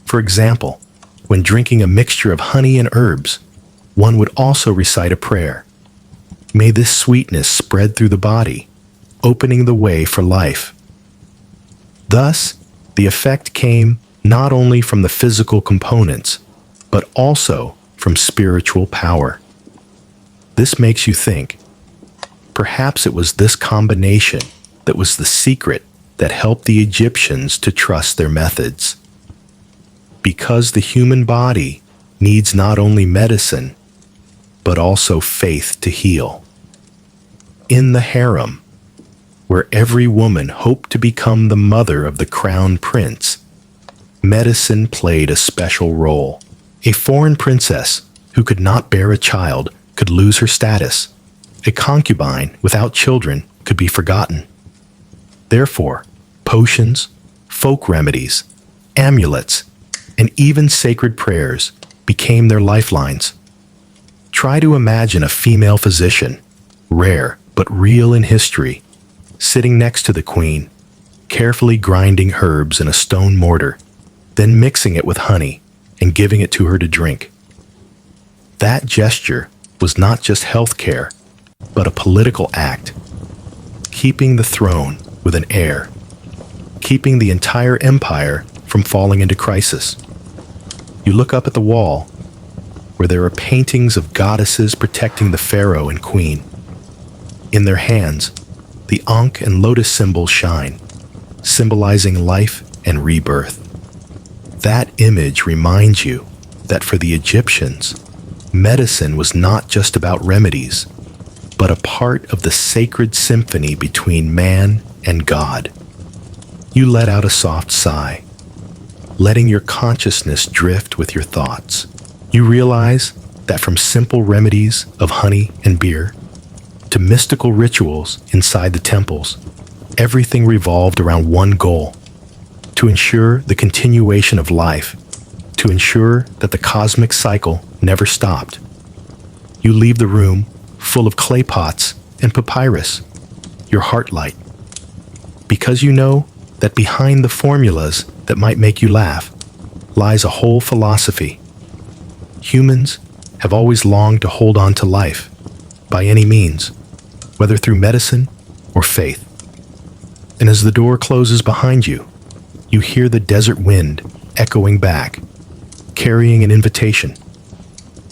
For example, when drinking a mixture of honey and herbs, one would also recite a prayer. May this sweetness spread through the body, opening the way for life. Thus, the effect came not only from the physical components, but also from spiritual power. This makes you think, perhaps it was this combination that was the secret that helped the Egyptians to trust their methods. Because the human body needs not only medicine, but also faith to heal. In the harem, where every woman hoped to become the mother of the crown prince, medicine played a special role. A foreign princess who could not bear a child could lose her status. A concubine without children could be forgotten. Therefore, potions, folk remedies, amulets, and even sacred prayers became their lifelines. Try to imagine a female physician, rare but real in history, sitting next to the queen, carefully grinding herbs in a stone mortar, then mixing it with honey and giving it to her to drink. That gesture was not just health care, but a political act, keeping the throne with an heir, keeping the entire empire from falling into crisis. You look up at the wall, where there are paintings of goddesses protecting the pharaoh and queen. In their hands, the Ankh and lotus symbols shine, symbolizing life and rebirth. That image reminds you that for the Egyptians, medicine was not just about remedies, but a part of the sacred symphony between man and God. You let out a soft sigh, letting your consciousness drift with your thoughts. You realize that from simple remedies of honey and beer to mystical rituals inside the temples, everything revolved around one goal: to ensure the continuation of life, to ensure that the cosmic cycle never stopped. You leave the room full of clay pots and papyrus, your heart light, because you know that behind the formulas that might make you laugh lies a whole philosophy. Humans have always longed to hold on to life, by any means, whether through medicine or faith. And as the door closes behind you, you hear the desert wind echoing back, carrying an invitation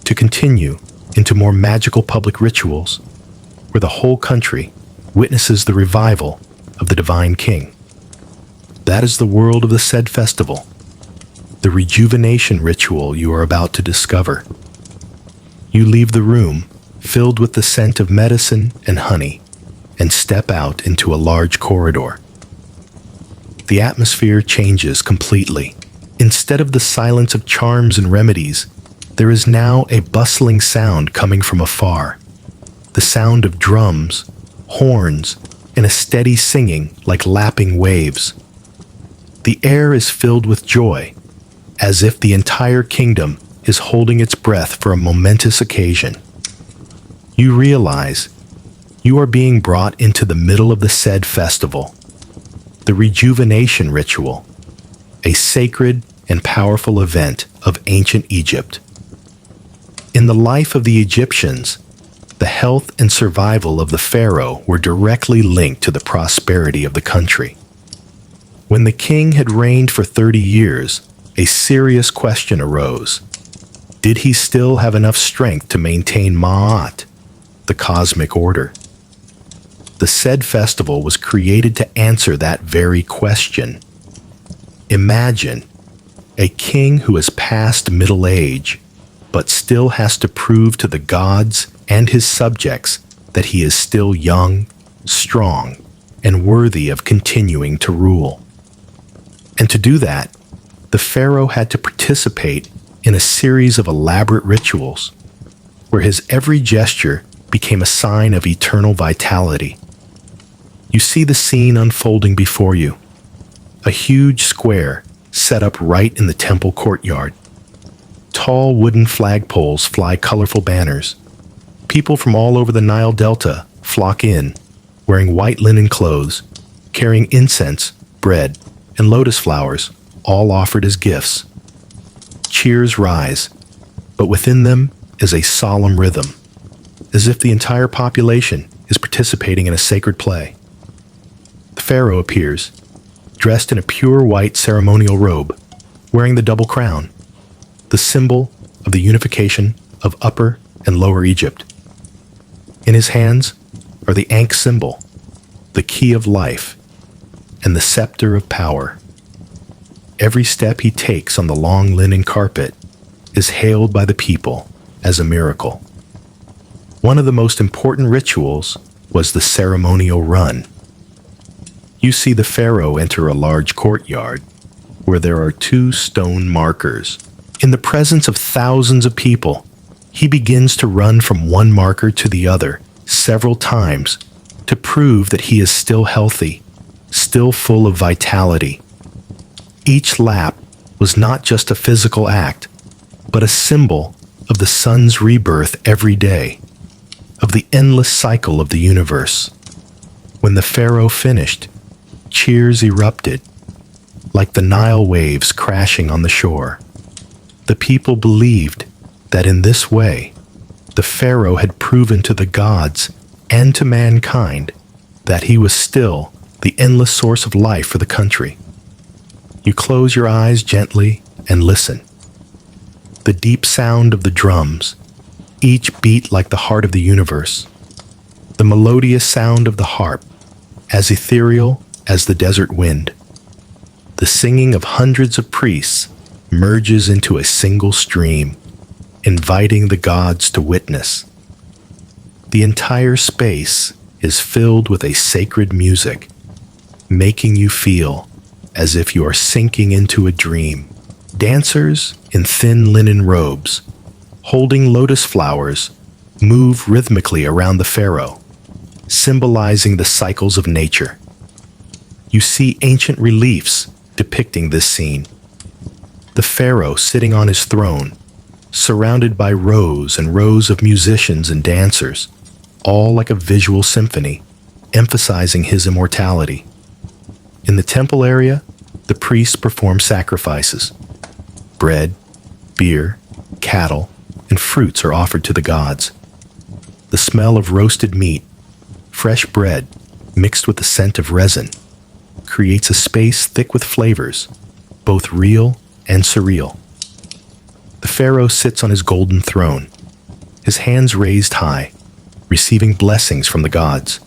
to continue into more magical public rituals where the whole country witnesses the revival of the divine king. That is the world of the said festival, the rejuvenation ritual you are about to discover. You leave the room, filled with the scent of medicine and honey, and step out into a large corridor. The atmosphere changes completely. Instead of the silence of charms and remedies, there is now a bustling sound coming from afar. The sound of drums, horns, and a steady singing like lapping waves. The air is filled with joy, as if the entire kingdom is holding its breath for a momentous occasion. You realize you are being brought into the middle of the said festival, the rejuvenation ritual, a sacred and powerful event of ancient Egypt. In the life of the Egyptians, the health and survival of the pharaoh were directly linked to the prosperity of the country. When the king had reigned for 30 years, a serious question arose. Did he still have enough strength to maintain Ma'at, the cosmic order? The said festival was created to answer that very question. Imagine a king who has passed middle age, but still has to prove to the gods and his subjects that he is still young, strong, and worthy of continuing to rule. And to do that, the pharaoh had to participate in a series of elaborate rituals, where his every gesture became a sign of eternal vitality. You see the scene unfolding before you. A huge square set up right in the temple courtyard. Tall wooden flagpoles fly colorful banners. People from all over the Nile Delta flock in, wearing white linen clothes, carrying incense, bread, and lotus flowers, all offered as gifts. Cheers rise, but within them is a solemn rhythm, as if the entire population is participating in a sacred play. The pharaoh appears, dressed in a pure white ceremonial robe, wearing the double crown, the symbol of the unification of Upper and Lower Egypt. In his hands are the Ankh symbol, the key of life, and the scepter of power. Every step he takes on the long linen carpet is hailed by the people as a miracle. One of the most important rituals was the ceremonial run. You see the pharaoh enter a large courtyard where there are 2 stone markers. In the presence of thousands of people, he begins to run from one marker to the other several times to prove that he is still healthy, still full of vitality. Each lap was not just a physical act, but a symbol of the sun's rebirth every day, of the endless cycle of the universe. When the pharaoh finished, cheers erupted, like the Nile waves crashing on the shore. The people believed that in this way, the pharaoh had proven to the gods and to mankind that he was still the endless source of life for the country. You close your eyes gently and listen. The deep sound of the drums, each beat like the heart of the universe. The melodious sound of the harp, as ethereal as the desert wind. The singing of hundreds of priests merges into a single stream, inviting the gods to witness. The entire space is filled with a sacred music, making you feel as if you are sinking into a dream. Dancers in thin linen robes, holding lotus flowers, move rhythmically around the pharaoh, symbolizing the cycles of nature. You see ancient reliefs depicting this scene. The pharaoh sitting on his throne, surrounded by rows and rows of musicians and dancers, all like a visual symphony, emphasizing his immortality. In the temple area, the priests perform sacrifices. Bread, beer, cattle, and fruits are offered to the gods. The smell of roasted meat, fresh bread mixed with the scent of resin, creates a space thick with flavors, both real and surreal. The pharaoh sits on his golden throne, his hands raised high, receiving blessings from the gods.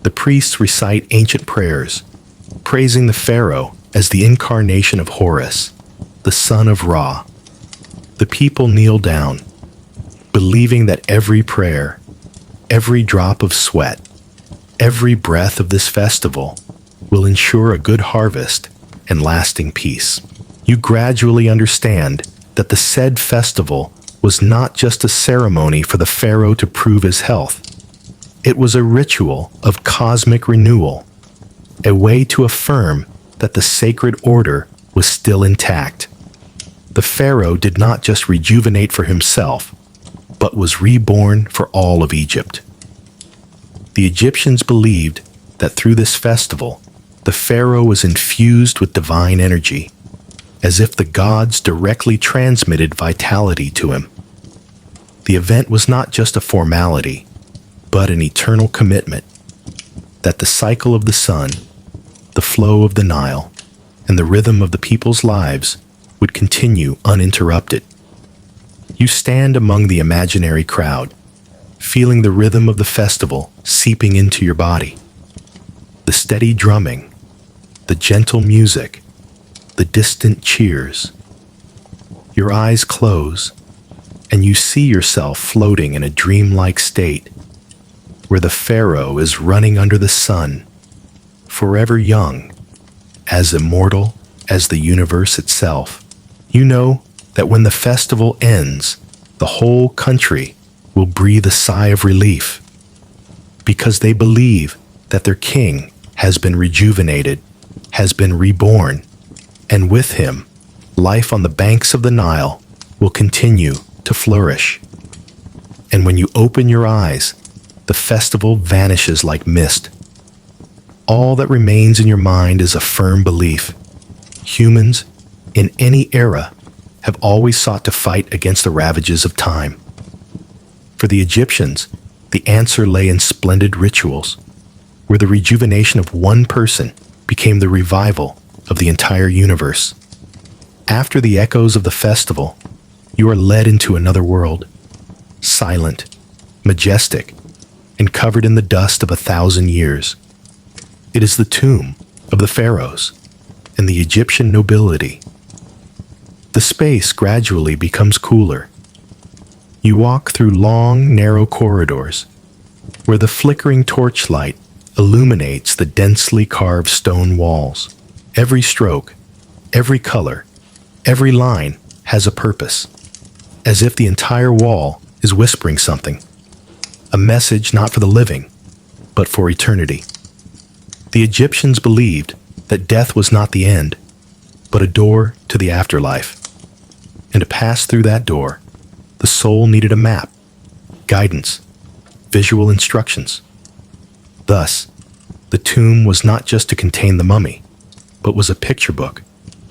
The priests recite ancient prayers, praising the pharaoh as the incarnation of Horus, the son of Ra. The people kneel down, believing that every prayer, every drop of sweat, every breath of this festival will ensure a good harvest and lasting peace. You gradually understand that the said festival was not just a ceremony for the pharaoh to prove his health. It was a ritual of cosmic renewal, a way to affirm that the sacred order was still intact. The pharaoh did not just rejuvenate for himself, but was reborn for all of Egypt. The Egyptians believed that through this festival, the pharaoh was infused with divine energy, as if the gods directly transmitted vitality to him. The event was not just a formality, but an eternal commitment that the cycle of the sun, the flow of the Nile, and the rhythm of the people's lives would continue uninterrupted. You stand among the imaginary crowd, feeling the rhythm of the festival seeping into your body. The steady drumming, the gentle music, the distant cheers. Your eyes close, and you see yourself floating in a dreamlike state, where the pharaoh is running under the sun, forever young, as immortal as the universe itself. You know that when the festival ends, the whole country will breathe a sigh of relief, because they believe that their king has been rejuvenated, has been reborn, and with him, life on the banks of the Nile will continue to flourish. And when you open your eyes, the festival vanishes like mist. All that remains in your mind is a firm belief. Humans, in any era, have always sought to fight against the ravages of time. For the Egyptians, the answer lay in splendid rituals, where the rejuvenation of one person became the revival of the entire universe. After the echoes of the festival, you are led into another world, silent, majestic, and covered in the dust of 1,000 years. It is the tomb of the pharaohs and the Egyptian nobility. The space gradually becomes cooler. You walk through long, narrow corridors, where the flickering torchlight illuminates the densely carved stone walls. Every stroke, every color, every line has a purpose, as if the entire wall is whispering something, a message not for the living, but for eternity. The Egyptians believed that death was not the end, but a door to the afterlife. And to pass through that door, the soul needed a map, guidance, visual instructions. Thus, the tomb was not just to contain the mummy, but was a picture book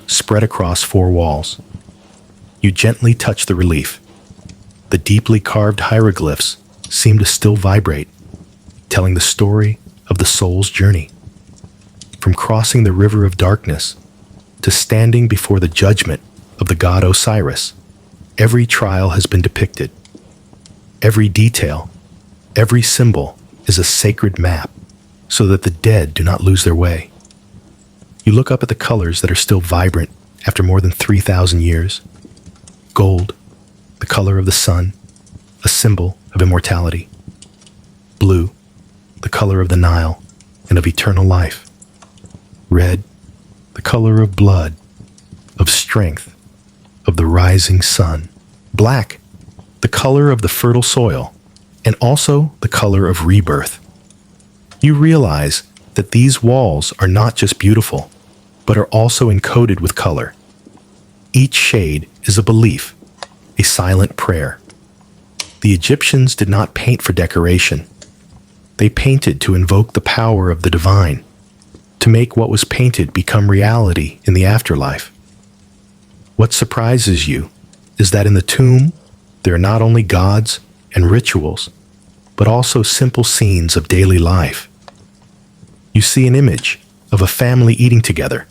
spread across 4 walls. You gently touch the relief. The deeply carved hieroglyphs seem to still vibrate, telling the story of the soul's journey. From crossing the river of darkness to standing before the judgment of the god Osiris, every trial has been depicted. Every detail, every symbol is a sacred map, so that the dead do not lose their way. You look up at the colors that are still vibrant after more than 3,000 years. Gold, the color of the sun, a symbol of immortality. Blue, the color of the Nile and of eternal life. Red, the color of blood, of strength, of the rising sun. Black, the color of the fertile soil, and also the color of rebirth. You realize that these walls are not just beautiful, but are also encoded with color. Each shade is a belief, a silent prayer. The Egyptians did not paint for decoration. They painted to invoke the power of the divine, to make what was painted become reality in the afterlife. What surprises you is that in the tomb, there are not only gods and rituals, but also simple scenes of daily life. You see an image of a family eating together,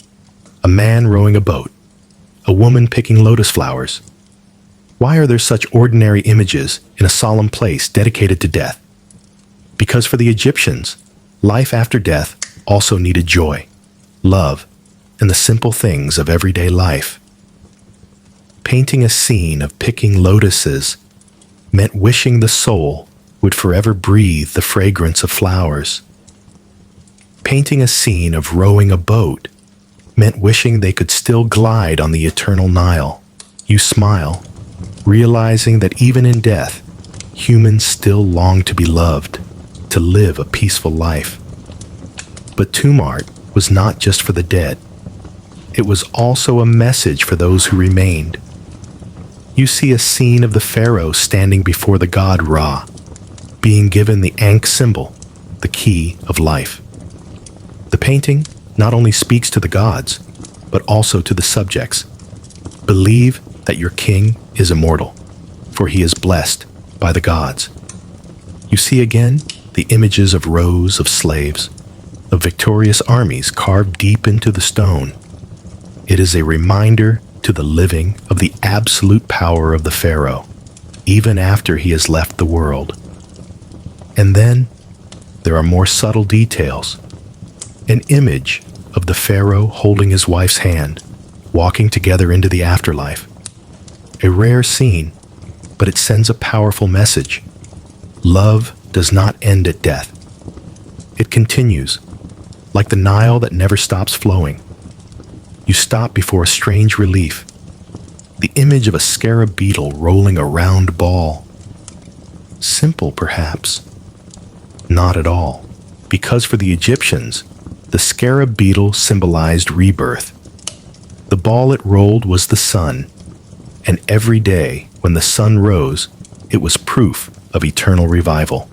a man rowing a boat, a woman picking lotus flowers. Why are there such ordinary images in a solemn place dedicated to death? Because for the Egyptians, life after death also needed joy, love, and the simple things of everyday life. Painting a scene of picking lotuses meant wishing the soul would forever breathe the fragrance of flowers. Painting a scene of rowing a boat meant wishing they could still glide on the eternal Nile. You smile, realizing that even in death, humans still long to be loved, to live a peaceful life. But tomb art was not just for the dead. It was also a message for those who remained. You see a scene of the Pharaoh standing before the god Ra, being given the Ankh symbol, the key of life. The painting not only speaks to the gods, but also to the subjects. Believe that your king is immortal, for he is blessed by the gods. You see again the images of rows of slaves, of victorious armies carved deep into the stone. It is a reminder to the living of the absolute power of the Pharaoh, even after he has left the world. And then there are more subtle details. An image of the Pharaoh holding his wife's hand, walking together into the afterlife. A rare scene, but it sends a powerful message. Love does not end at death. It continues, like the Nile that never stops flowing. You stop before a strange relief. The image of a scarab beetle rolling a round ball. Simple, perhaps. Not at all, because for the Egyptians, the scarab beetle symbolized rebirth. The ball it rolled was the sun, and every day when the sun rose, it was proof of eternal revival.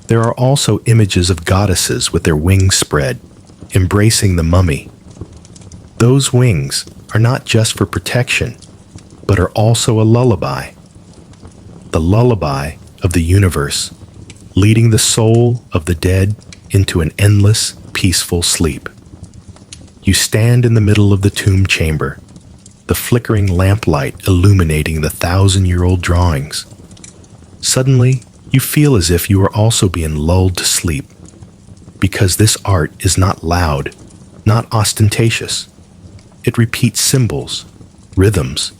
There are also images of goddesses with their wings spread, embracing the mummy. Those wings are not just for protection, but are also a lullaby. The lullaby of the universe, leading the soul of the dead into an endless, peaceful sleep. You stand in the middle of the tomb chamber, the flickering lamplight illuminating the 1,000-year-old drawings. Suddenly, you feel as if you are also being lulled to sleep, because this art is not loud, not ostentatious. It repeats symbols, rhythms,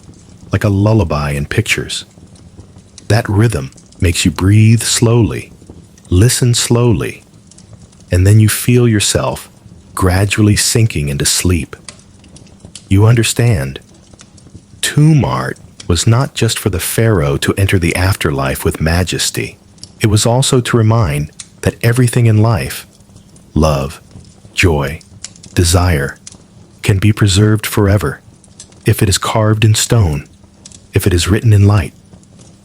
like a lullaby in pictures. That rhythm makes you breathe slowly, listen slowly, and then you feel yourself gradually sinking into sleep. You understand. Tomb art was not just for the Pharaoh to enter the afterlife with majesty. It was also to remind that everything in life, love, joy, desire, can be preserved forever if it is carved in stone, if it is written in light.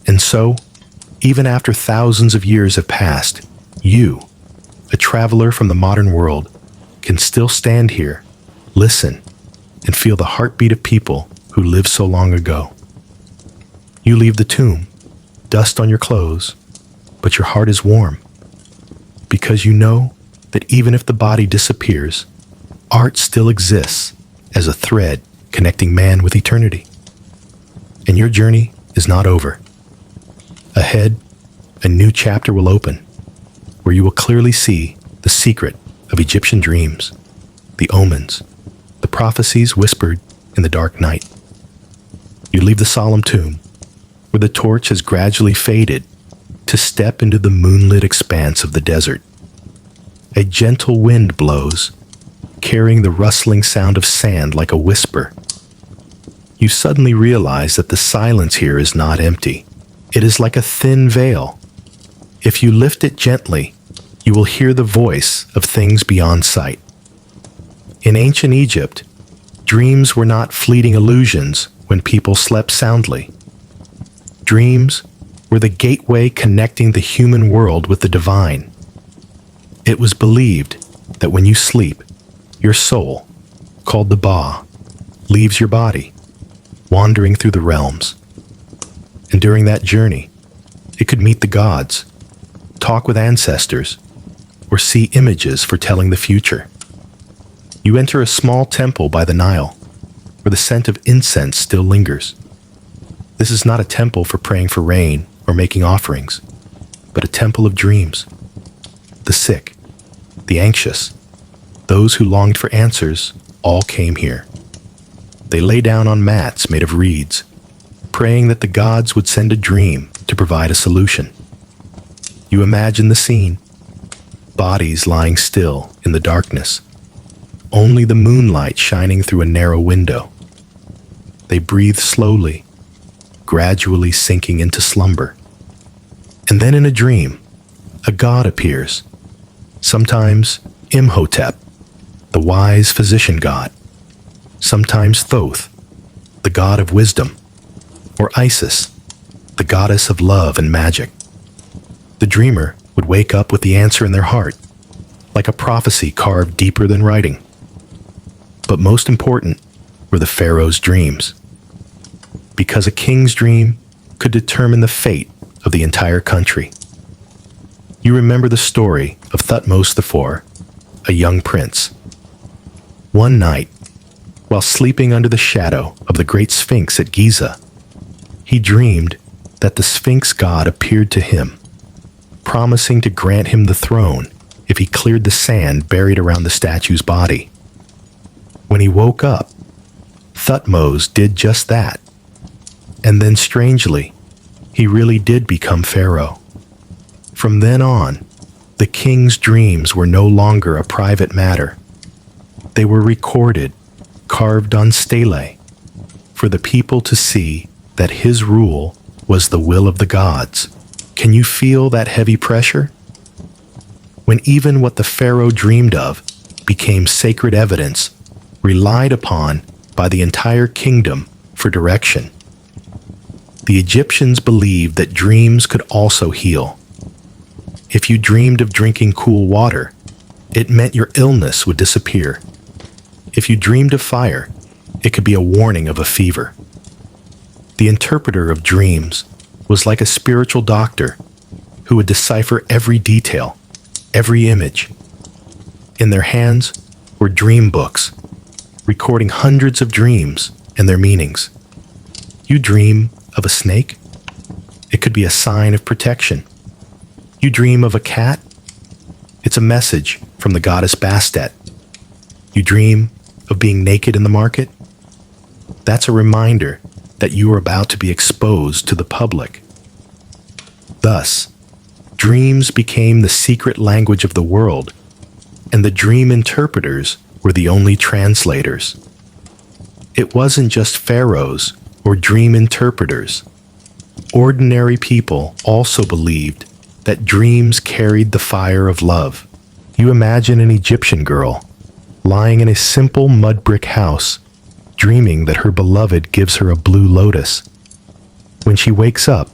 And so, even after thousands of years have passed, you, a traveler from the modern world, can still stand here, listen, and feel the heartbeat of people who lived so long ago. You leave the tomb, dust on your clothes, but your heart is warm, because you know that even if the body disappears, art still exists as a thread connecting man with eternity. And your journey is not over. Ahead, a new chapter will open, where you will clearly see the secret of Egyptian dreams, the omens, the prophecies whispered in the dark night. You leave the solemn tomb, where the torch has gradually faded, to step into the moonlit expanse of the desert. A gentle wind blows, carrying the rustling sound of sand like a whisper. You suddenly realize that the silence here is not empty. It is like a thin veil. If you lift it gently, you will hear the voice of things beyond sight. In ancient Egypt, dreams were not fleeting illusions when people slept soundly. Dreams were the gateway connecting the human world with the divine. It was believed that when you sleep, your soul, called the Ba, leaves your body, wandering through the realms. And during that journey, it could meet the gods, talk with ancestors, or see images foretelling the future. You enter a small temple by the Nile, where the scent of incense still lingers. This is not a temple for praying for rain or making offerings, but a temple of dreams. The sick, the anxious, those who longed for answers, all came here. They lay down on mats made of reeds, praying that the gods would send a dream to provide a solution. You imagine the scene: bodies lying still in the darkness, only the moonlight shining through a narrow window. They breathe slowly, gradually sinking into slumber. And then in a dream, a god appears, sometimes Imhotep, the wise physician god, sometimes Thoth, the god of wisdom, or Isis, the goddess of love and magic. The dreamer would wake up with the answer in their heart, like a prophecy carved deeper than writing. But most important were the pharaoh's dreams, because a king's dream could determine the fate of the entire country. You remember the story of Thutmose IV, a young prince. One night, while sleeping under the shadow of the great Sphinx at Giza, he dreamed that the Sphinx god appeared to him, promising to grant him the throne if he cleared the sand buried around the statue's body. When he woke up, Thutmose did just that. And then strangely, he really did become Pharaoh. From then on, the king's dreams were no longer a private matter. They were recorded, carved on stelae, for the people to see that his rule was the will of the gods. Can you feel that heavy pressure? When even what the pharaoh dreamed of became sacred evidence, relied upon by the entire kingdom for direction. The Egyptians believed that dreams could also heal. If you dreamed of drinking cool water, it meant your illness would disappear. If you dreamed of fire, it could be a warning of a fever. The interpreter of dreams was like a spiritual doctor who would decipher every detail, every image. In their hands were dream books, recording hundreds of dreams and their meanings. You dream of a snake? It could be a sign of protection. You dream of a cat? It's a message from the goddess Bastet. You dream of being naked in the market? That's a reminder that you are about to be exposed to the public. Thus, dreams became the secret language of the world, and the dream interpreters were the only translators. It wasn't just pharaohs or dream interpreters. Ordinary people also believed that dreams carried the fire of love. You imagine an Egyptian girl lying in a simple mud brick house, dreaming that her beloved gives her a blue lotus. When she wakes up,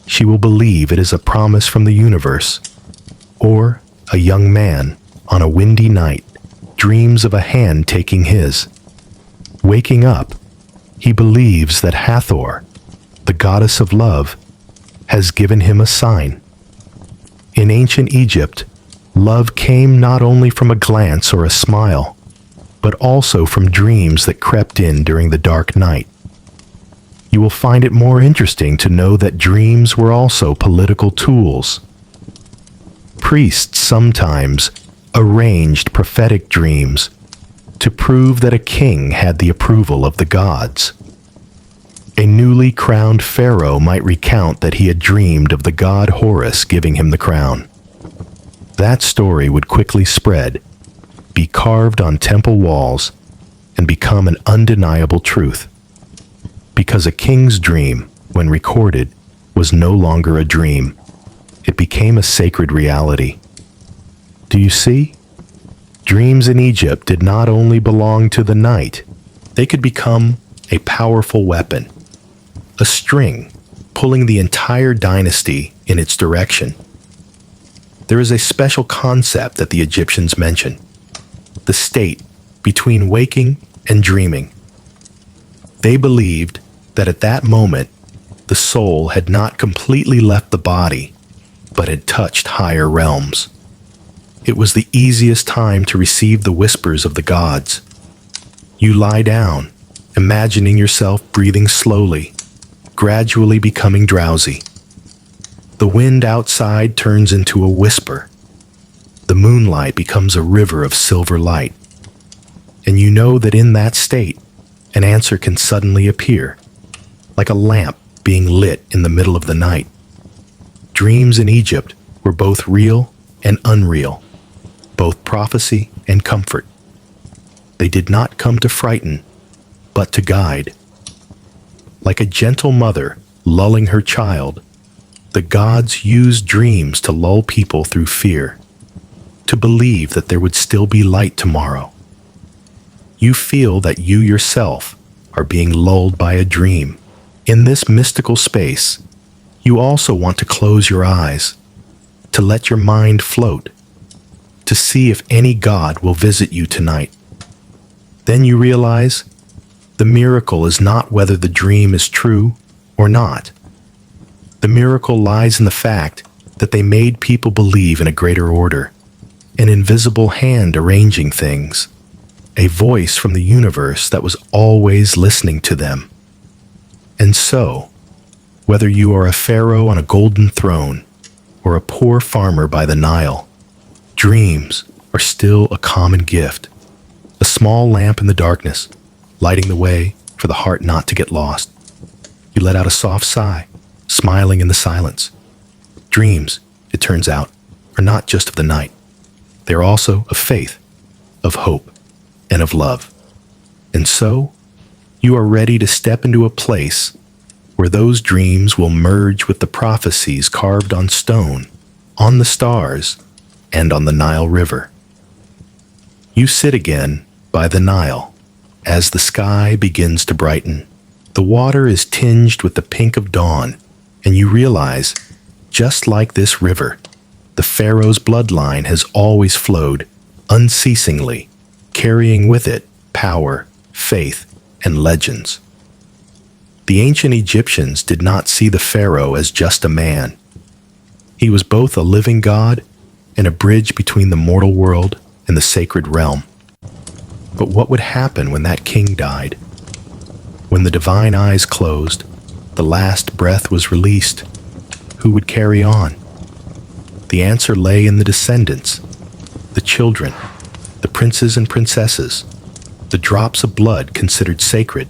she will believe it is a promise from the universe. Or a young man, on a windy night, dreams of a hand taking his. Waking up, he believes that Hathor, the goddess of love, has given him a sign. In ancient Egypt, love came not only from a glance or a smile, but also from dreams that crept in during the dark night. You will find it more interesting to know that dreams were also political tools. Priests sometimes arranged prophetic dreams to prove that a king had the approval of the gods. A newly crowned pharaoh might recount that he had dreamed of the god Horus giving him the crown. That story would quickly spread, be carved on temple walls, and become an undeniable truth. Because a king's dream, when recorded, was no longer a dream. It became a sacred reality. Do you see? Dreams in Egypt did not only belong to the night, they could become a powerful weapon, a string pulling the entire dynasty in its direction. There is a special concept that the Egyptians mention: the state between waking and dreaming. They believed that at that moment, the soul had not completely left the body, but had touched higher realms. It was the easiest time to receive the whispers of the gods. You lie down, imagining yourself breathing slowly, gradually becoming drowsy. The wind outside turns into a whisper. The moonlight becomes a river of silver light. And you know that in that state, an answer can suddenly appear, like a lamp being lit in the middle of the night. dreams in Egypt were both real and unreal, both prophecy and comfort. They did not come to frighten, but to guide. Like a gentle mother lulling her child, the gods used dreams to lull people through fear, to believe that there would still be light tomorrow. You feel that you yourself are being lulled by a dream. In this mystical space, you also want to close your eyes, to let your mind float, to see if any god will visit you tonight. Then you realize the miracle is not whether the dream is true or not. The miracle lies in the fact that they made people believe in a greater order, an invisible hand arranging things, a voice from the universe that was always listening to them. And so, whether you are a pharaoh on a golden throne or a poor farmer by the Nile, dreams are still a common gift, a small lamp in the darkness, lighting the way for the heart not to get lost. You let out a soft sigh, smiling in the silence. Dreams, it turns out, are not just of the night. They are also of faith, of hope, and of love. And so, you are ready to step into a place where those dreams will merge with the prophecies carved on stone, on the stars, and on the Nile River. You sit again by the Nile as the sky begins to brighten. The water is tinged with the pink of dawn, and you realize, just like this river, the Pharaoh's bloodline has always flowed unceasingly, carrying with it power, faith, and legends. The ancient Egyptians did not see the Pharaoh as just a man. He was both a living god and a bridge between the mortal world and the sacred realm. But what would happen when that king died? When the divine eyes closed, the last breath was released, who would carry on? The answer lay in the descendants, the children, the princes and princesses, the drops of blood considered sacred,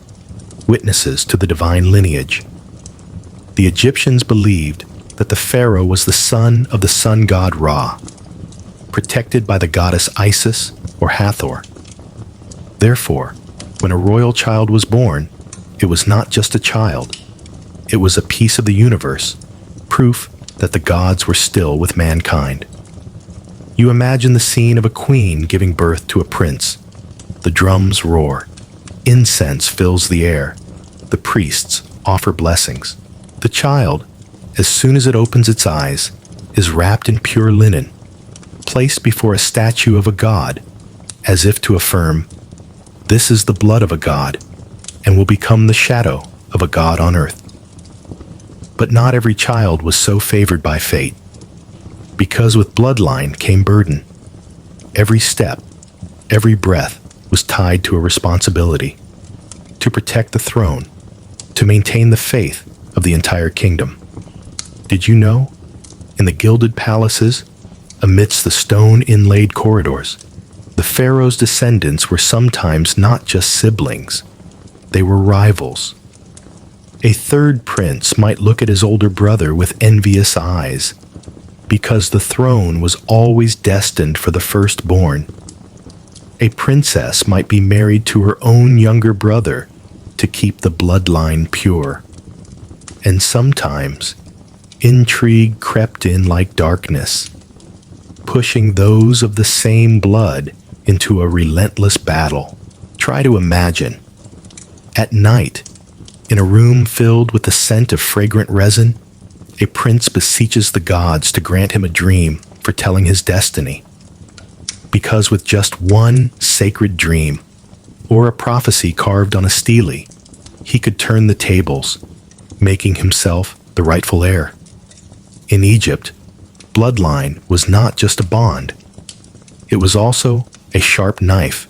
witnesses to the divine lineage. The Egyptians believed that the Pharaoh was the son of the sun god Ra, protected by the goddess Isis or Hathor. Therefore, when a royal child was born, it was not just a child. It was a piece of the universe, proof that the gods were still with mankind. You imagine the scene of a queen giving birth to a prince. The drums roar. Incense fills the air. The priests offer blessings. The child, as soon as it opens its eyes, is wrapped in pure linen, placed before a statue of a god, as if to affirm, "This is the blood of a god, and will become the shadow of a god on earth." But not every child was so favored by fate, because with bloodline came burden. Every step, every breath was tied to a responsibility, to protect the throne, to maintain the faith of the entire kingdom. Did you know? In the gilded palaces, amidst the stone-inlaid corridors, the Pharaoh's descendants were sometimes not just siblings, they were rivals. A third prince might look at his older brother with envious eyes, because the throne was always destined for the firstborn. A princess might be married to her own younger brother to keep the bloodline pure. And sometimes, intrigue crept in like darkness, pushing those of the same blood into a relentless battle. Try to imagine, at night, in a room filled with the scent of fragrant resin, a prince beseeches the gods to grant him a dream for telling his destiny. Because with just one sacred dream, or a prophecy carved on a stele, he could turn the tables, making himself the rightful heir. In Egypt, bloodline was not just a bond. It was also a sharp knife,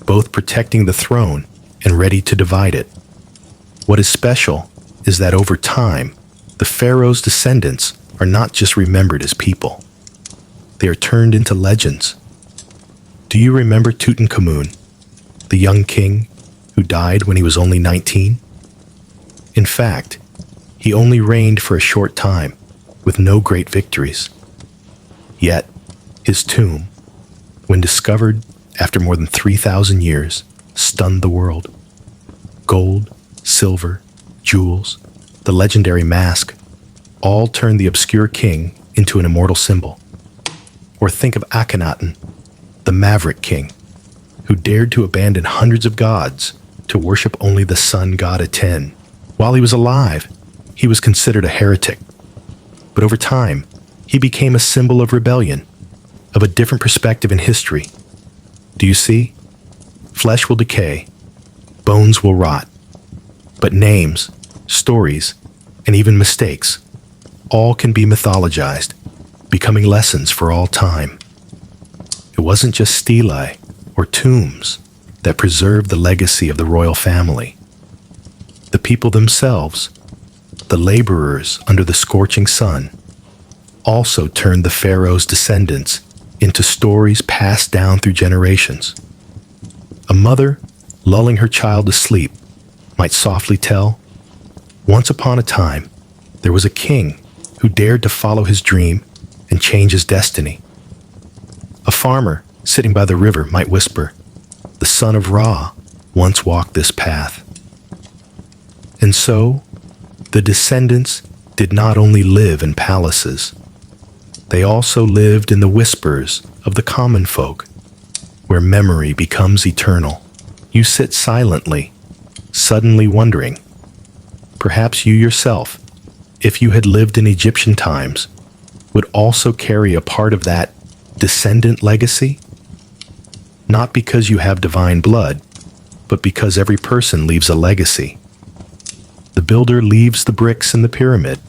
both protecting the throne and ready to divide it. What is special is that over time, the Pharaoh's descendants are not just remembered as people. They are turned into legends. Do you remember Tutankhamun, the young king who died when he was only 19? In fact, he only reigned for a short time, with no great victories. Yet, his tomb, when discovered after more than 3,000 years, stunned the world. Gold, silver, jewels, the legendary mask, all turned the obscure king into an immortal symbol. Or think of Akhenaten, the maverick king, who dared to abandon hundreds of gods to worship only the sun god Aten. While he was alive, he was considered a heretic. But over time, he became a symbol of rebellion, of a different perspective in history. Do you see? Flesh will decay, bones will rot, but names, stories, and even mistakes, all can be mythologized, becoming lessons for all time. It wasn't just stelae or tombs that preserved the legacy of the royal family. The people themselves, the laborers under the scorching sun, also turned the Pharaoh's descendants into stories passed down through generations. A mother, lulling her child to sleep, might softly tell, "Once upon a time, there was a king who dared to follow his dream and change his destiny." A farmer sitting by the river might whisper, "The son of Ra once walked this path." And so, the descendants did not only live in palaces, they also lived in the whispers of the common folk, where memory becomes eternal. You sit silently, suddenly wondering, perhaps you yourself, if you had lived in Egyptian times, would also carry a part of that descendant legacy? Not because you have divine blood, but because every person leaves a legacy. The builder leaves the bricks in the pyramid.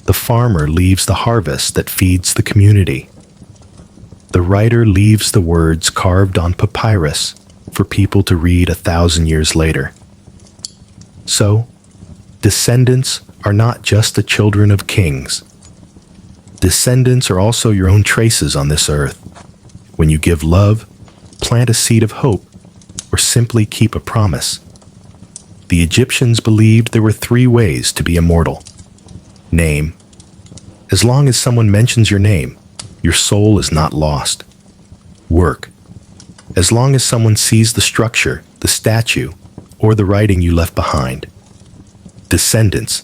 The farmer leaves the harvest that feeds the community. The writer leaves the words carved on papyrus for people to read 1,000 years later. So, descendants are not just the children of kings. Descendants are also your own traces on this earth. When you give love, plant a seed of hope, or simply keep a promise. The Egyptians believed there were 3 ways to be immortal. Name. As long as someone mentions your name, your soul is not lost. Work. As long as someone sees the structure, the statue, or the writing you left behind. Descendants.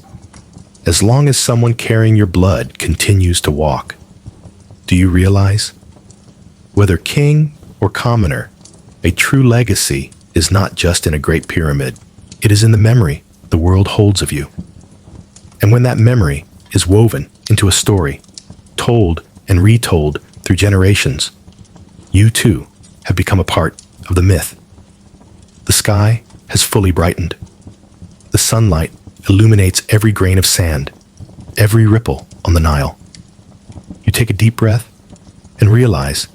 As long as someone carrying your blood continues to walk. Do you realize? Whether king or commoner, a true legacy is not just in a great pyramid. It is in the memory the world holds of you. And when that memory is woven into a story, told and retold through generations, you too have become a part of the myth. The sky has fully brightened. The sunlight illuminates every grain of sand, every ripple on the Nile. You take a deep breath and realize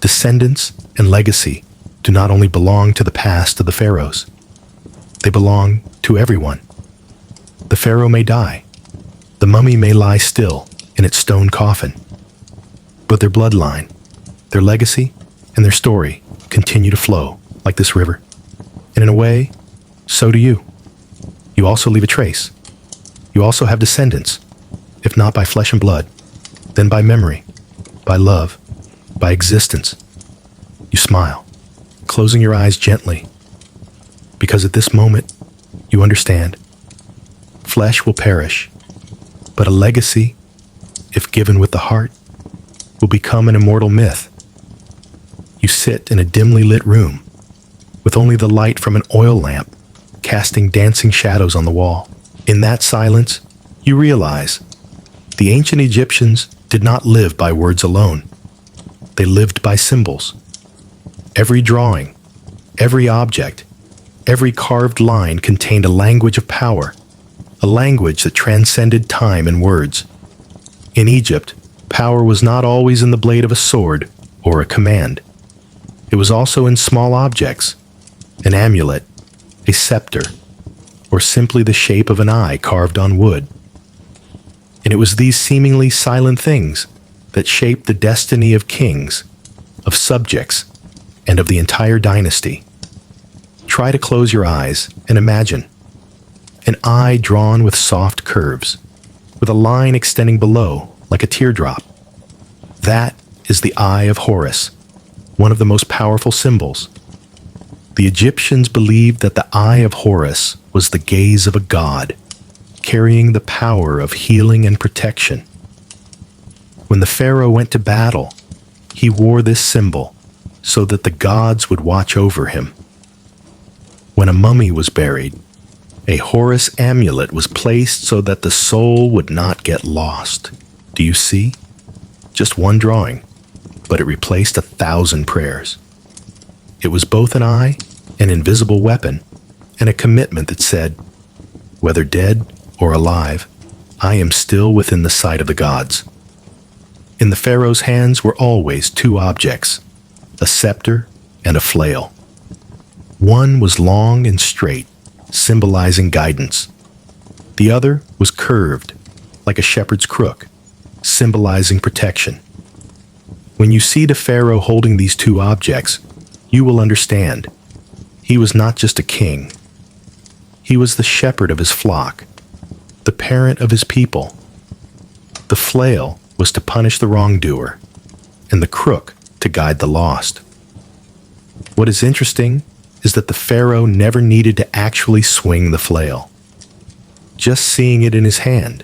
descendants and legacy do not only belong to the past of the pharaohs, they belong to everyone. The pharaoh may die, the mummy may lie still in its stone coffin, but their bloodline, their legacy, and their story continue to flow like this river. And in a way, so do you. You also leave a trace. You also have descendants, if not by flesh and blood, then by memory, by love, by existence. You smile, closing your eyes gently, because at this moment, you understand. Flesh will perish, but a legacy, if given with the heart, will become an immortal myth. You sit in a dimly lit room, with only the light from an oil lamp casting dancing shadows on the wall. In that silence, you realize the ancient Egyptians did not live by words alone. They lived by symbols. Every drawing, every object, every carved line contained a language of power, a language that transcended time and words. In Egypt, power was not always in the blade of a sword or a command. It was also in small objects, an amulet, a scepter, or simply the shape of an eye carved on wood. And it was these seemingly silent things that shaped the destiny of kings, of subjects, and of the entire dynasty. Try to close your eyes and imagine an eye drawn with soft curves, with a line extending below, like a teardrop. That is the Eye of Horus, one of the most powerful symbols. The Egyptians believed that the Eye of Horus was the gaze of a god, carrying the power of healing and protection. When the pharaoh went to battle, he wore this symbol so that the gods would watch over him. When a mummy was buried, a Horus amulet was placed so that the soul would not get lost. Do you see? Just one drawing, but it replaced 1,000 prayers. It was both an eye, an invisible weapon, and a commitment that said, whether dead or alive, I am still within the sight of the gods. In the pharaoh's hands were always two objects, a scepter and a flail. One was long and straight, symbolizing guidance. The other was curved, like a shepherd's crook, symbolizing protection. When you see the pharaoh holding these two objects, you will understand. He was not just a king. He was the shepherd of his flock, the parent of his people. The flail was to punish the wrongdoer, and the crook to guide the lost. What is interesting is that the pharaoh never needed to actually swing the flail. Just seeing it in his hand,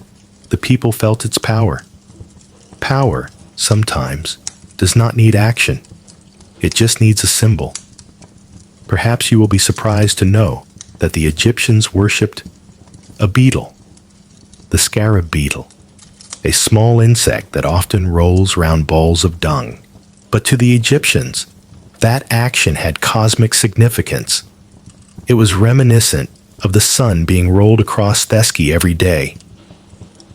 the people felt its power. Power, sometimes, does not need action. It just needs a symbol. Perhaps you will be surprised to know that the Egyptians worshipped a beetle, the scarab beetle, a small insect that often rolls round balls of dung. But to the Egyptians, that action had cosmic significance. It was reminiscent of the sun being rolled across Thesky every day.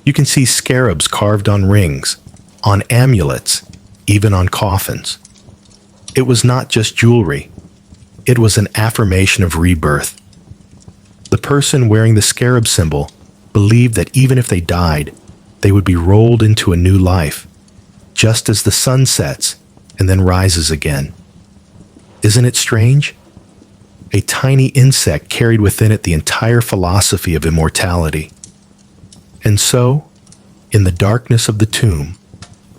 You can see scarabs carved on rings, on amulets, even on coffins. It was not just jewelry. It was an affirmation of rebirth. The person wearing the scarab symbol believed that even if they died, they would be rolled into a new life, just as the sun sets and then rises again. Isn't it strange? A tiny insect carried within it the entire philosophy of immortality. And so, in the darkness of the tomb,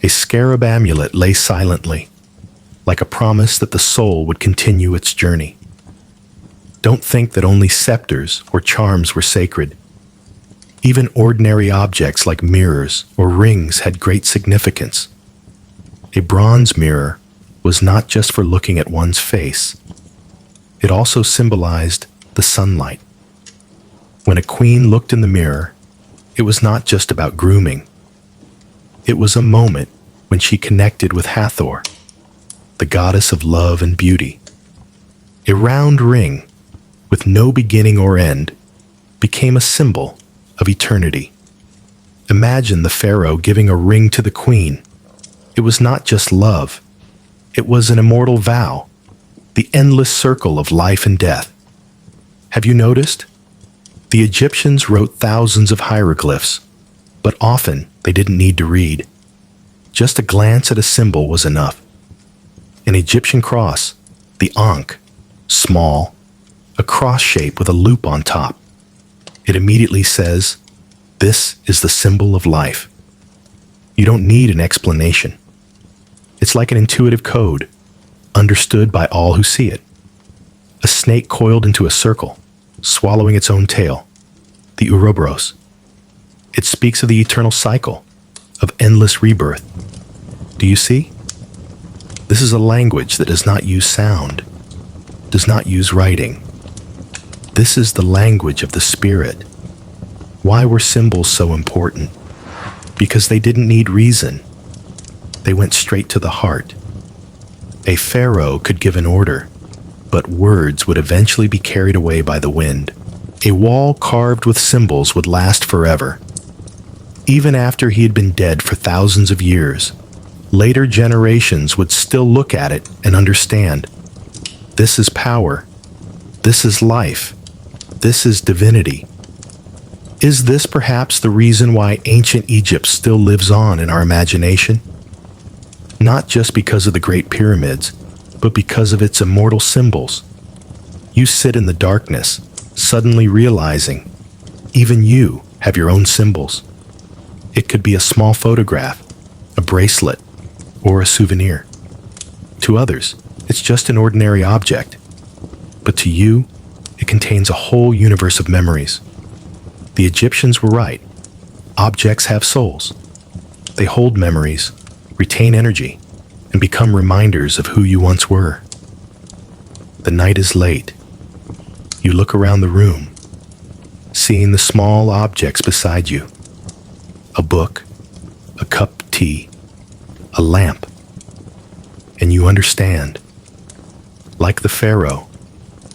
a scarab amulet lay silently, like a promise that the soul would continue its journey. Don't think that only scepters or charms were sacred. Even ordinary objects like mirrors or rings had great significance. A bronze mirror was not just for looking at one's face. It also symbolized the sunlight. When a queen looked in the mirror, it was not just about grooming. It was a moment when she connected with Hathor, the goddess of love and beauty. A round ring, with no beginning or end, became a symbol of eternity. Imagine the pharaoh giving a ring to the queen. It was not just love. It was an immortal vow, the endless circle of life and death. Have you noticed? The Egyptians wrote thousands of hieroglyphs, but often they didn't need to read. Just a glance at a symbol was enough. An Egyptian cross, the ankh, small, a cross shape with a loop on top. It immediately says, "This is the symbol of life." You don't need an explanation. It's like an intuitive code, understood by all who see it. A snake coiled into a circle, swallowing its own tail, the Ouroboros. It speaks of the eternal cycle, of endless rebirth. Do you see? This is a language that does not use sound, does not use writing. This is the language of the spirit. Why were symbols so important? Because they didn't need reason. They went straight to the heart. A pharaoh could give an order, but words would eventually be carried away by the wind. A wall carved with symbols would last forever. Even after he had been dead for thousands of years, later generations would still look at it and understand. This is power. This is life. This is divinity. Is this perhaps the reason why ancient Egypt still lives on in our imagination? Not just because of the Great Pyramids, but because of its immortal symbols. You sit in the darkness, suddenly realizing even you have your own symbols. It could be a small photograph, a bracelet, or a souvenir. To others, it's just an ordinary object. But to you, it contains a whole universe of memories. The Egyptians were right. Objects have souls. They hold memories, retain energy, and become reminders of who you once were. The night is late. You look around the room, seeing the small objects beside you. A book, a cup of tea, a lamp. And you understand. Like the Pharaoh,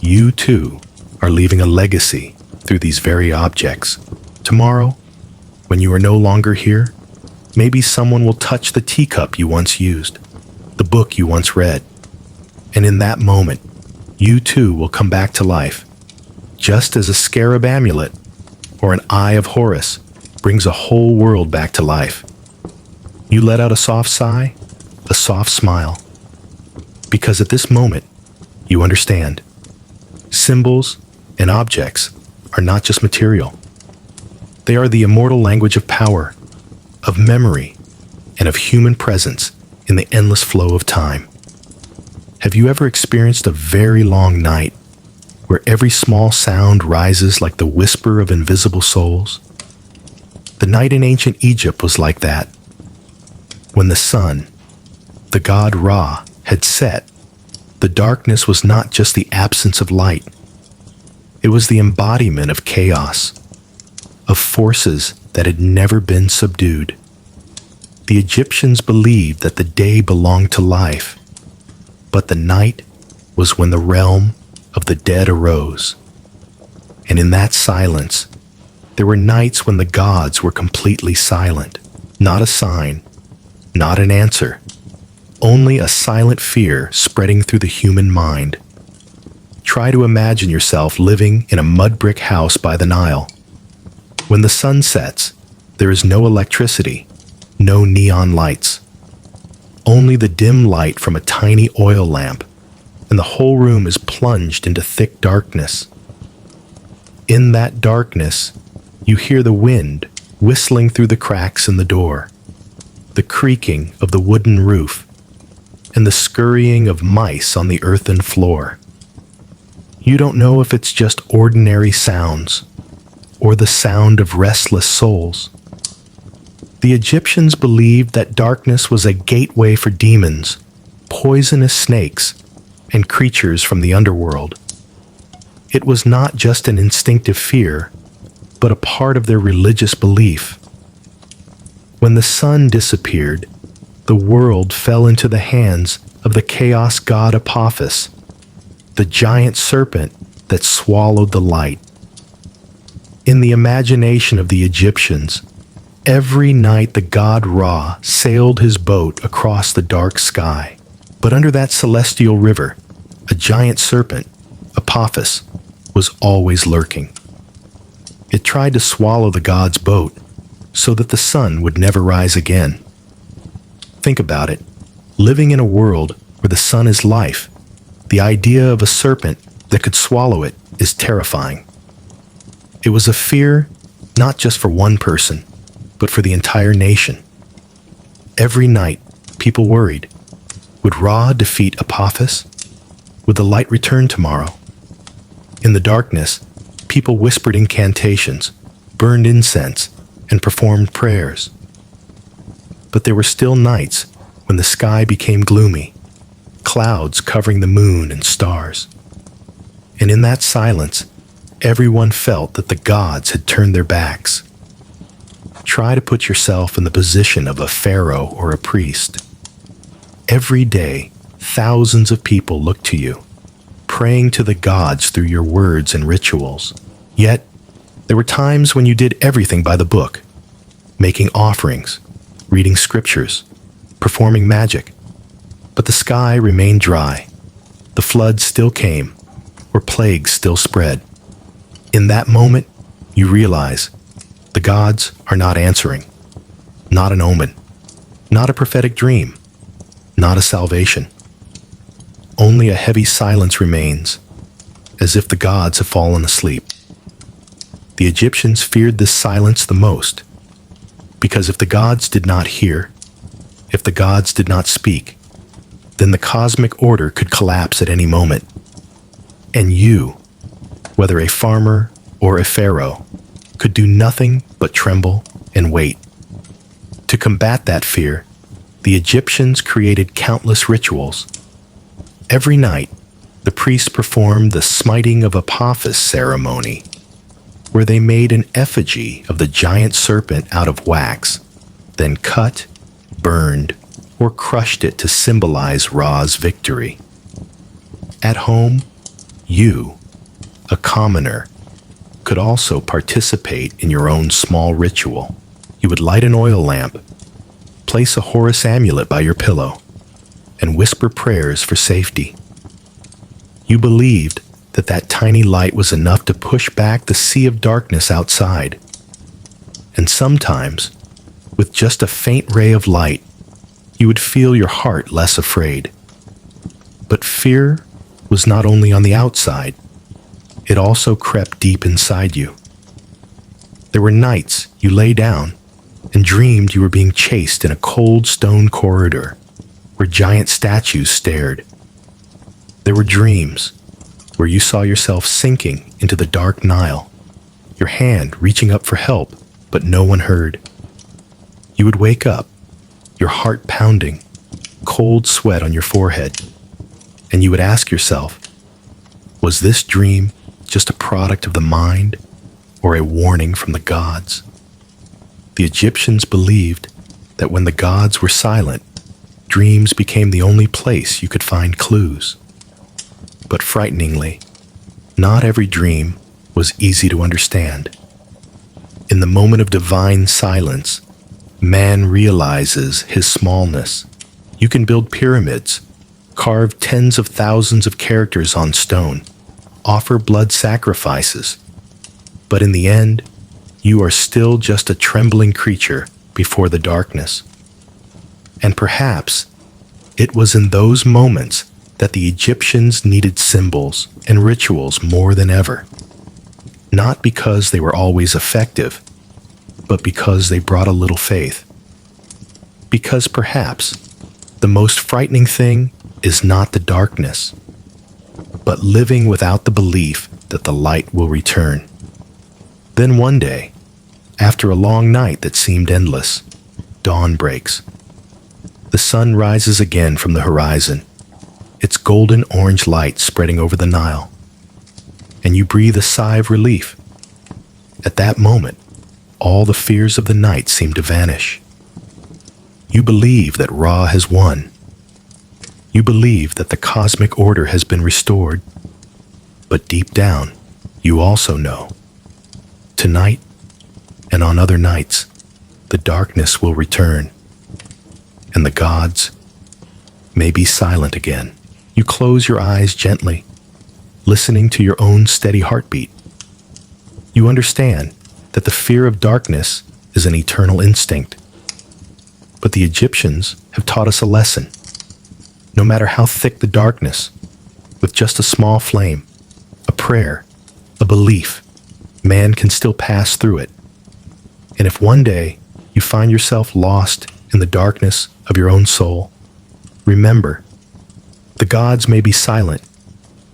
you too are leaving a legacy through these very objects. Tomorrow, when you are no longer here, maybe someone will touch the teacup you once used, the book you once read. And in that moment, you too will come back to life, just as a scarab amulet or an eye of Horus brings a whole world back to life. You let out a soft sigh, a soft smile, because at this moment, you understand. Symbols and objects are not just material. They are the immortal language of power, of memory, and of human presence in the endless flow of time. Have you ever experienced a very long night where every small sound rises like the whisper of invisible souls? The night in ancient Egypt was like that. When the sun, the god Ra, had set, the darkness was not just the absence of light. It was the embodiment of chaos, of forces that had never been subdued. The Egyptians believed that the day belonged to life, but the night was when the realm of the dead arose. And in that silence, there were nights when the gods were completely silent. Not a sign, not an answer, only a silent fear spreading through the human mind. Try to imagine yourself living in a mud brick house by the Nile. When the sun sets, there is no electricity, no neon lights. Only the dim light from a tiny oil lamp, and the whole room is plunged into thick darkness. In that darkness, you hear the wind whistling through the cracks in the door, the creaking of the wooden roof, and the scurrying of mice on the earthen floor. You don't know if it's just ordinary sounds or the sound of restless souls. The Egyptians believed that darkness was a gateway for demons, poisonous snakes, and creatures from the underworld. It was not just an instinctive fear, but a part of their religious belief. When the sun disappeared, the world fell into the hands of the chaos god Apophis, the giant serpent that swallowed the light. In the imagination of the Egyptians, every night the god Ra sailed his boat across the dark sky. But under that celestial river, a giant serpent, Apophis, was always lurking. It tried to swallow the god's boat so that the sun would never rise again. Think about it. Living in a world where the sun is life, the idea of a serpent that could swallow it is terrifying. It was a fear not just for one person, but for the entire nation. Every night, people worried. Would Ra defeat Apophis? Would the light return tomorrow? In the darkness, people whispered incantations, burned incense, and performed prayers. But there were still nights when the sky became gloomy, clouds covering the moon and stars. And in that silence, everyone felt that the gods had turned their backs. Try to put yourself in the position of a pharaoh or a priest. Every day, thousands of people look to you, praying to the gods through your words and rituals. Yet, there were times when you did everything by the book, making offerings, reading scriptures, performing magic. But the sky remained dry. The floods still came, or plagues still spread. In that moment, you realize the gods are not answering. Not an omen, not a prophetic dream, not a salvation. Only a heavy silence remains, as if the gods have fallen asleep. The Egyptians feared this silence the most. Because if the gods did not hear, if the gods did not speak, then the cosmic order could collapse at any moment. And you, whether a farmer or a pharaoh, could do nothing but tremble and wait. To combat that fear, the Egyptians created countless rituals. Every night, the priests performed the smiting of Apophis ceremony, where they made an effigy of the giant serpent out of wax, then cut, burned, or crushed it to symbolize Ra's victory. At home, you, a commoner, could also participate in your own small ritual. You would light an oil lamp, place a Horus amulet by your pillow, and whisper prayers for safety. You believed that that tiny light was enough to push back the sea of darkness outside. And sometimes, with just a faint ray of light, you would feel your heart less afraid. But fear was not only on the outside, it also crept deep inside you. There were nights you lay down and dreamed you were being chased in a cold stone corridor where giant statues stared. There were dreams where you saw yourself sinking into the dark Nile, your hand reaching up for help, but no one heard. You would wake up, your heart pounding, cold sweat on your forehead, and you would ask yourself, was this dream just a product of the mind or a warning from the gods? The Egyptians believed that when the gods were silent, dreams became the only place you could find clues. But frighteningly, not every dream was easy to understand. In the moment of divine silence, man realizes his smallness. You can build pyramids, carve tens of thousands of characters on stone, offer blood sacrifices, but in the end, you are still just a trembling creature before the darkness. And perhaps it was in those moments that the Egyptians needed symbols and rituals more than ever. Not because they were always effective, but because they brought a little faith. Because perhaps the most frightening thing is not the darkness, but living without the belief that the light will return. Then one day, after a long night that seemed endless, dawn breaks. The sun rises again from the horizon, its golden orange light spreading over the Nile, and you breathe a sigh of relief. At that moment, all the fears of the night seem to vanish. You believe that Ra has won. You believe that the cosmic order has been restored. But deep down, you also know, tonight and on other nights, the darkness will return, and the gods may be silent again. You close your eyes gently, listening to your own steady heartbeat. You understand that the fear of darkness is an eternal instinct. But the Egyptians have taught us a lesson. No matter how thick the darkness, with just a small flame, a prayer, a belief, man can still pass through it. And if one day you find yourself lost in the darkness of your own soul, remember, the gods may be silent,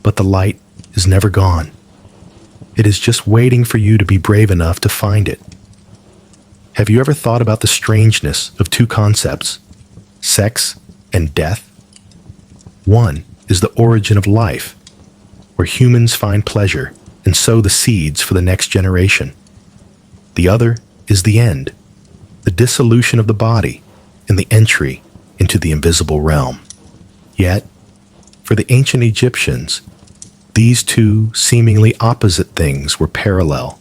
but the light is never gone. It is just waiting for you to be brave enough to find it. Have you ever thought about the strangeness of two concepts, sex and death? One is the origin of life, where humans find pleasure and sow the seeds for the next generation. The other is the end, the dissolution of the body and the entry into the invisible realm. Yet, for the ancient Egyptians, these two seemingly opposite things were parallel,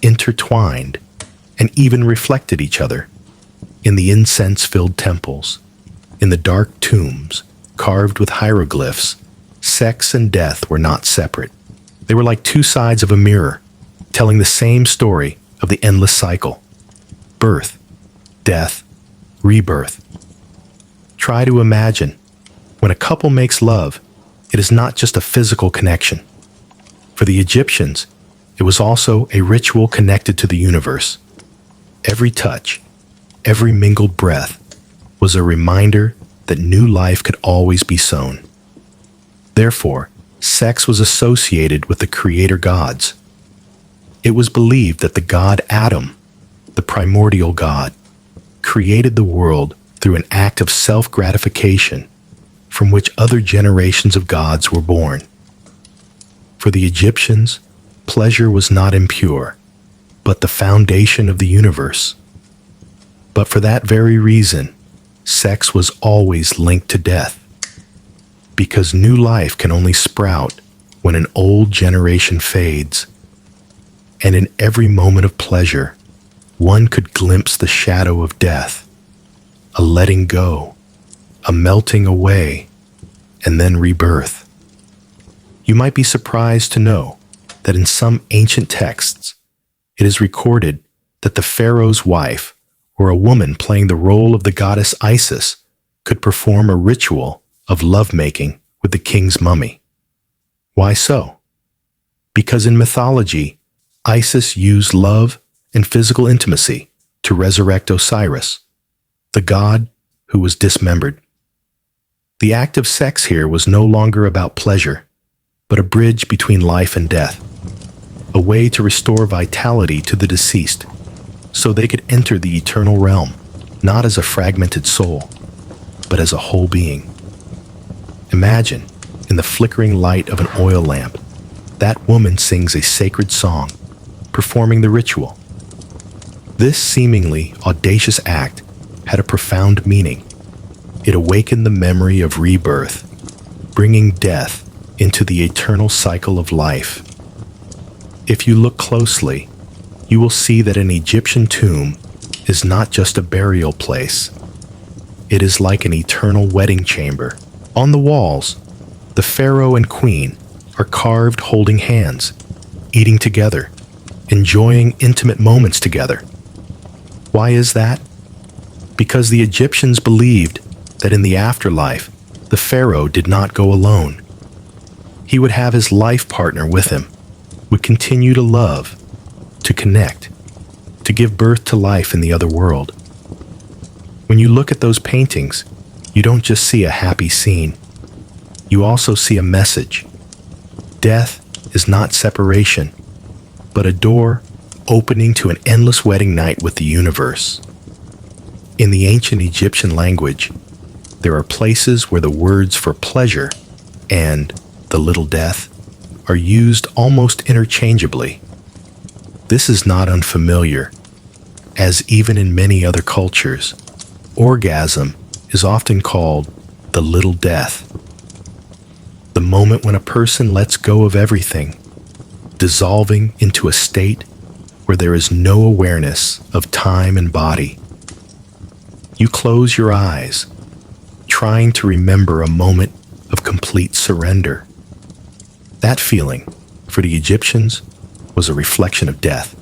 intertwined, and even reflected each other. In the incense-filled temples, in the dark tombs carved with hieroglyphs, sex and death were not separate. They were like two sides of a mirror, telling the same story of the endless cycle: birth, death, rebirth. Try to imagine, when a couple makes love, it is not just a physical connection. For the Egyptians, it was also a ritual connected to the universe. Every touch, every mingled breath was a reminder that new life could always be sown. Therefore, sex was associated with the creator gods. It was believed that the god Adam, the primordial god, created the world through an act of self-gratification from which other generations of gods were born. For the Egyptians, pleasure was not impure, but the foundation of the universe. But for that very reason, sex was always linked to death, because new life can only sprout when an old generation fades. And in every moment of pleasure, one could glimpse the shadow of death, a letting go, a melting away, and then rebirth. You might be surprised to know that in some ancient texts, it is recorded that the Pharaoh's wife, or a woman playing the role of the goddess Isis, could perform a ritual of lovemaking with the king's mummy. Why so? Because in mythology, Isis used love and physical intimacy to resurrect Osiris, the god who was dismembered. The act of sex here was no longer about pleasure, but a bridge between life and death, a way to restore vitality to the deceased, so they could enter the eternal realm, not as a fragmented soul, but as a whole being. Imagine, in the flickering light of an oil lamp, that woman sings a sacred song, performing the ritual. This seemingly audacious act had a profound meaning. It awakened the memory of rebirth, bringing death into the eternal cycle of life. If you look closely, you will see that an Egyptian tomb is not just a burial place. It is like an eternal wedding chamber. On the walls, the pharaoh and queen are carved holding hands, eating together, enjoying intimate moments together. Why is that? Because the Egyptians believed that in the afterlife, the pharaoh did not go alone. He would have his life partner with him, would continue to love, to connect, to give birth to life in the other world. When you look at those paintings, you don't just see a happy scene. You also see a message. Death is not separation, but a door opening to an endless wedding night with the universe. In the ancient Egyptian language, there are places where the words for pleasure and the little death are used almost interchangeably. This is not unfamiliar, as even in many other cultures, orgasm is often called the little death. The moment when a person lets go of everything, dissolving into a state where there is no awareness of time and body. You close your eyes, trying to remember a moment of complete surrender. That feeling, for the Egyptians, was a reflection of death,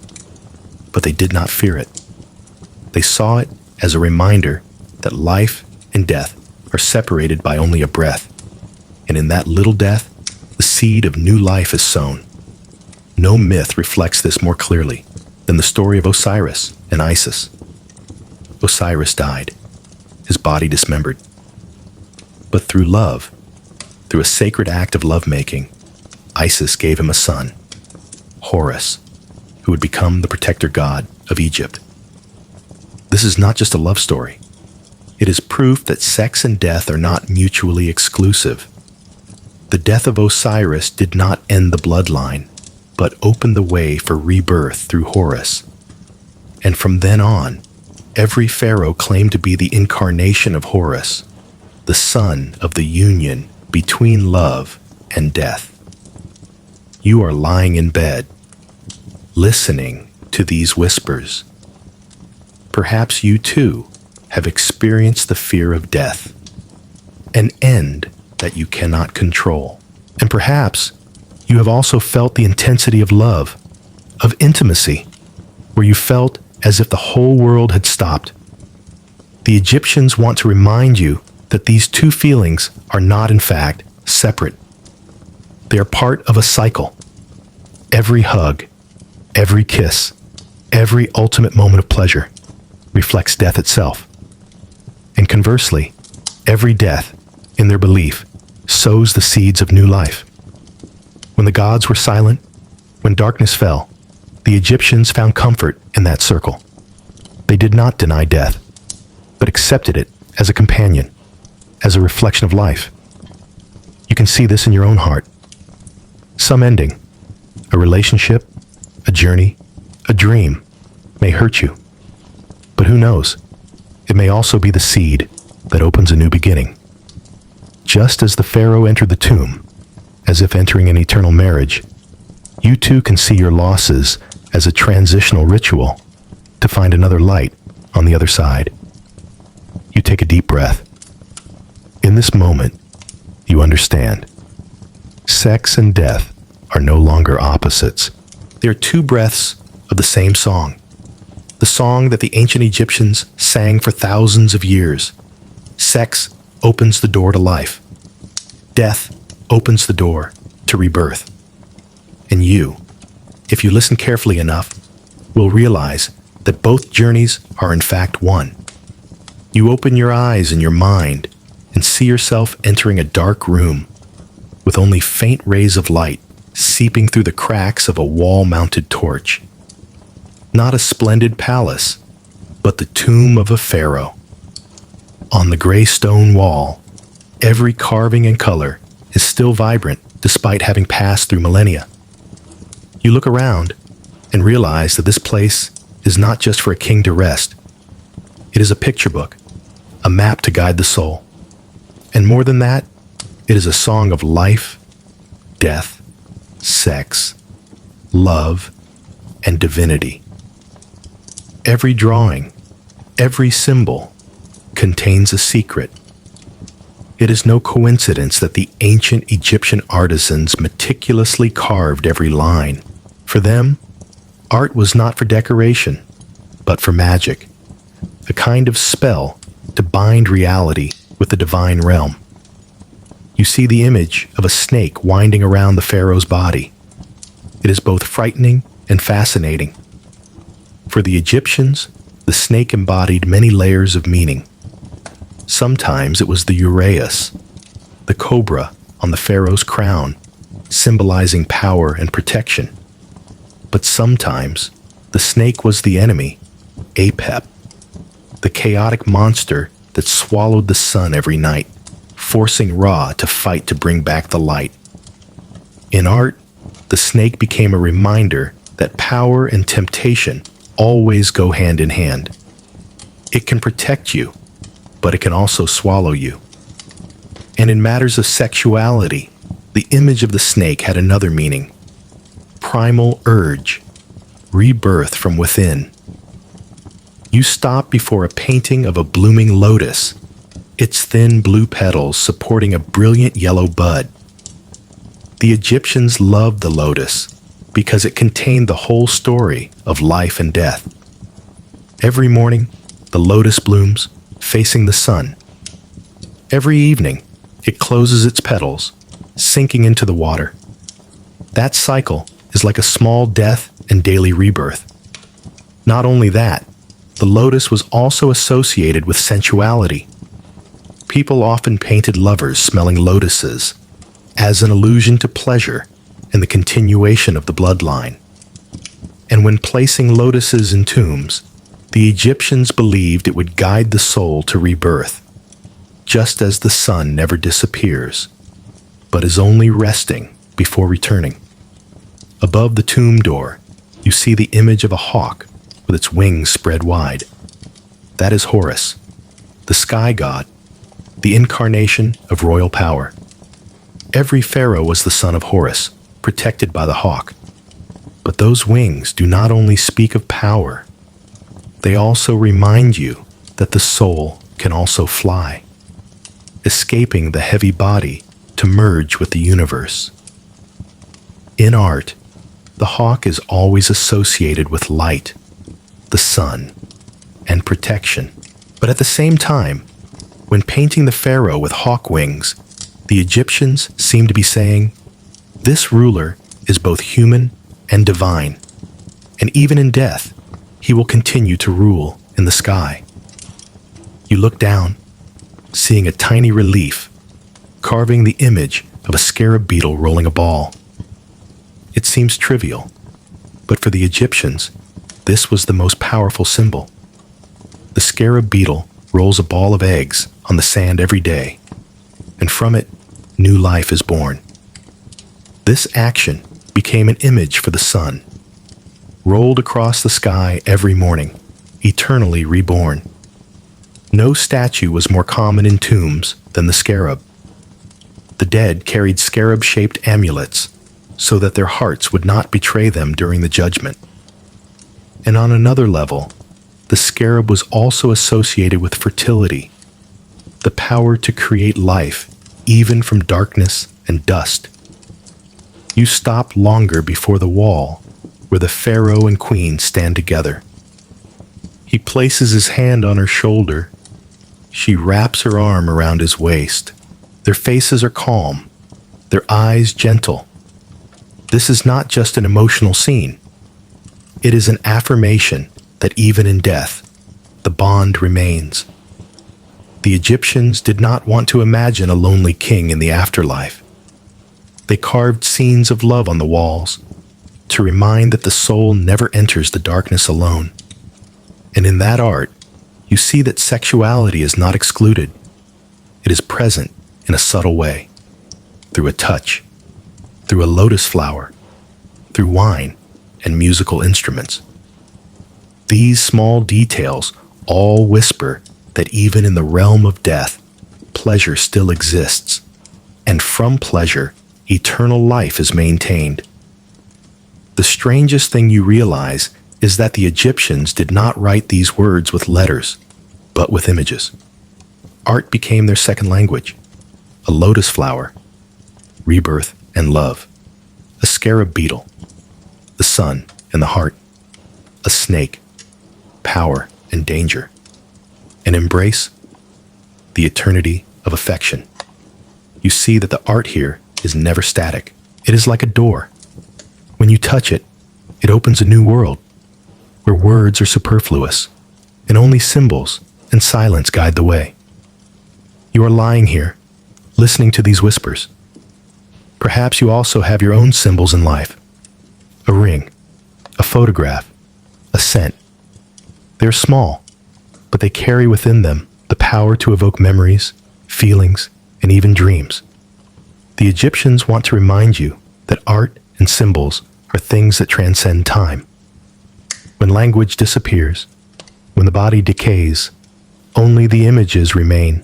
but they did not fear it. They saw it as a reminder that life and death are separated by only a breath, and in that little death, the seed of new life is sown. No myth reflects this more clearly than the story of Osiris and Isis. Osiris died, his body dismembered. But through love, through a sacred act of lovemaking, Isis gave him a son, Horus, who would become the protector god of Egypt. This is not just a love story. It is proof that sex and death are not mutually exclusive. The death of Osiris did not end the bloodline, but opened the way for rebirth through Horus. And from then on, every pharaoh claimed to be the incarnation of Horus, the son of the union between love and death. You are lying in bed, listening to these whispers. Perhaps you too have experienced the fear of death, an end that you cannot control. And perhaps you have also felt the intensity of love, of intimacy, where you felt as if the whole world had stopped. The Egyptians want to remind you that these two feelings are not, in fact, separate. They are part of a cycle. Every hug, every kiss, every ultimate moment of pleasure reflects death itself. And conversely, every death, in their belief, sows the seeds of new life. When the gods were silent, when darkness fell, the Egyptians found comfort in that circle. They did not deny death, but accepted it as a companion, as a reflection of life. You can see this in your own heart. Some ending, a relationship, a journey, a dream, may hurt you. But who knows? It may also be the seed that opens a new beginning. Just as the Pharaoh entered the tomb, as if entering an eternal marriage, you too can see your losses as a transitional ritual to find another light on the other side. You take a deep breath. In this moment, you understand. Sex and death are no longer opposites. They are two breaths of the same song. The song that the ancient Egyptians sang for thousands of years. Sex opens the door to life. Death opens the door to rebirth. And you, if you listen carefully enough, will realize that both journeys are in fact one. You open your eyes and your mind and see yourself entering a dark room with only faint rays of light seeping through the cracks of a wall-mounted torch. Not a splendid palace, but the tomb of a pharaoh. On the gray stone wall, every carving and color is still vibrant despite having passed through millennia. You look around and realize that this place is not just for a king to rest. It is a picture book, a map to guide the soul. And more than that, it is a song of life, death, sex, love, and divinity. Every drawing, every symbol contains a secret. It is no coincidence that the ancient Egyptian artisans meticulously carved every line. For them, art was not for decoration, but for magic, a kind of spell to bind reality with the divine realm. You see the image of a snake winding around the pharaoh's body. It is both frightening and fascinating. For the Egyptians, the snake embodied many layers of meaning. Sometimes it was the uraeus, the cobra on the pharaoh's crown, symbolizing power and protection. But sometimes the snake was the enemy, Apep, the chaotic monster that swallowed the sun every night, forcing Ra to fight to bring back the light. In art, the snake became a reminder that power and temptation always go hand in hand. It can protect you, but it can also swallow you. And in matters of sexuality, the image of the snake had another meaning. Primal urge, rebirth from within. You stop before a painting of a blooming lotus, its thin blue petals supporting a brilliant yellow bud. The Egyptians loved the lotus because it contained the whole story of life and death. Every morning, the lotus blooms, facing the sun. Every evening, it closes its petals, sinking into the water. That cycle is like a small death and daily rebirth. Not only that, the lotus was also associated with sensuality. People often painted lovers smelling lotuses as an allusion to pleasure and the continuation of the bloodline. And when placing lotuses in tombs, the Egyptians believed it would guide the soul to rebirth, just as the sun never disappears, but is only resting before returning. Above the tomb door, you see the image of a hawk with its wings spread wide. That is Horus, the sky god, the incarnation of royal power. Every pharaoh was the son of Horus, protected by the hawk. But those wings do not only speak of power, they also remind you that the soul can also fly, escaping the heavy body to merge with the universe. In art, the hawk is always associated with light, the sun, and protection. But at the same time, when painting the pharaoh with hawk wings, the Egyptians seem to be saying, this ruler is both human and divine, and even in death, he will continue to rule in in the sky. You look down, seeing a tiny relief, carving the image of a scarab beetle rolling a ball. It seems trivial, but for the Egyptians, this was the most powerful symbol. The scarab beetle rolls a ball of eggs on the sand every day, and from it, new life is born. This action became an image for the sun, rolled across the sky every morning, eternally reborn. No statue was more common in tombs than the scarab. The dead carried scarab-shaped amulets so that their hearts would not betray them during the judgment. And on another level, the scarab was also associated with fertility, the power to create life even from darkness and dust. You stop longer before the wall where the Pharaoh and Queen stand together. He places his hand on her shoulder. She wraps her arm around his waist. Their faces are calm, their eyes gentle. This is not just an emotional scene. It is an affirmation that even in death, the bond remains. The Egyptians did not want to imagine a lonely king in the afterlife. They carved scenes of love on the walls to remind that the soul never enters the darkness alone. And in that art, you see that sexuality is not excluded. It is present in a subtle way, through a touch, through a lotus flower, through wine and musical instruments. These small details all whisper that even in the realm of death, pleasure still exists, and from pleasure, eternal life is maintained. The strangest thing you realize is that the Egyptians did not write these words with letters, but with images. Art became their second language. A lotus flower, rebirth and love. A scarab beetle, the sun and the heart. A snake, power and danger. An embrace, the eternity of affection. You see that the art here is never static. It is like a door. When you touch it, it opens a new world, where words are superfluous, and only symbols and silence guide the way. You are lying here, listening to these whispers. Perhaps you also have your own symbols in life. A ring, a photograph, a scent. They're small, but they carry within them the power to evoke memories, feelings, and even dreams. The Egyptians want to remind you that art and symbols are things that transcend time. When language disappears, when the body decays, only the images remain,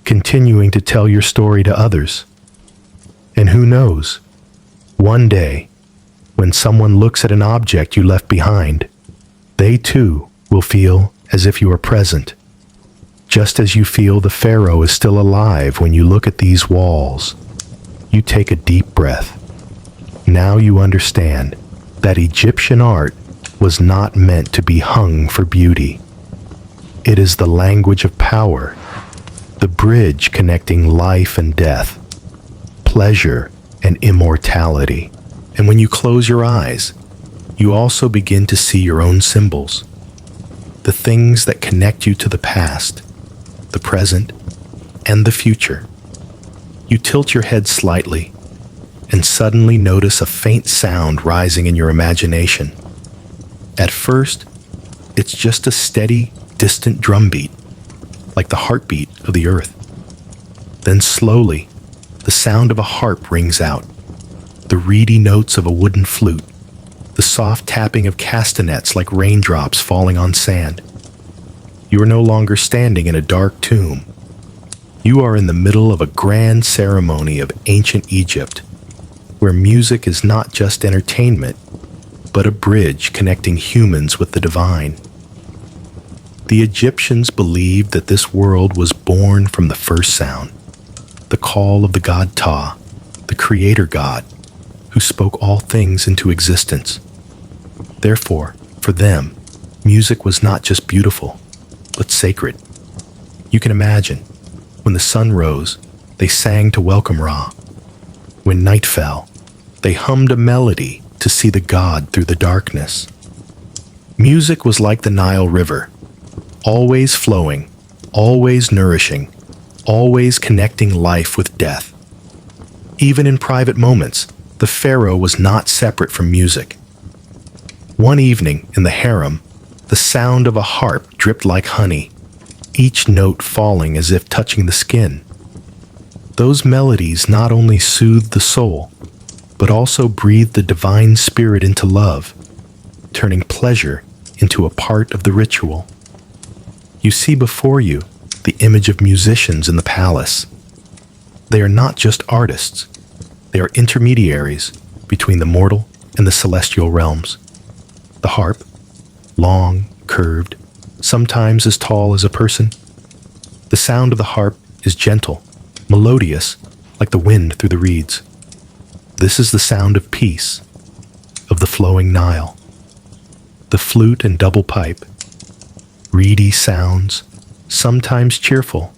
continuing to tell your story to others. And who knows, one day, when someone looks at an object you left behind, they too will feel as if you are present, just as you feel the Pharaoh is still alive when you look at these walls. You take a deep breath. Now you understand that Egyptian art was not meant to be hung for beauty. It is the language of power, the bridge connecting life and death, pleasure and immortality. And when you close your eyes, you also begin to see your own symbols, the things that connect you to the past, the present, and the future. You tilt your head slightly and suddenly notice a faint sound rising in your imagination. At first, it's just a steady, distant drumbeat, like the heartbeat of the earth. Then slowly, the sound of a harp rings out, the reedy notes of a wooden flute, the soft tapping of castanets like raindrops falling on sand. You are no longer standing in a dark tomb. You are in the middle of a grand ceremony of ancient Egypt, where music is not just entertainment, but a bridge connecting humans with the divine. The Egyptians believed that this world was born from the first sound, the call of the god Ptah, the creator god, who spoke all things into existence. Therefore, for them, music was not just beautiful, but sacred. You can imagine, when the sun rose, they sang to welcome Ra. When night fell, they hummed a melody to see the god through the darkness. Music was like the Nile River, always flowing, always nourishing, always connecting life with death. Even in private moments, the Pharaoh was not separate from music. One evening in the harem, the sound of a harp dripped like honey, each note falling as if touching the skin. Those melodies not only soothed the soul, but also breathed the divine spirit into love, turning pleasure into a part of the ritual. You see before you the image of musicians in the palace. They are not just artists, they are intermediaries between the mortal and the celestial realms. The harp, long, curved, sometimes as tall as a person. The sound of the harp is gentle, melodious, like the wind through the reeds. This is the sound of peace, of the flowing Nile. The flute and double pipe, reedy sounds, sometimes cheerful,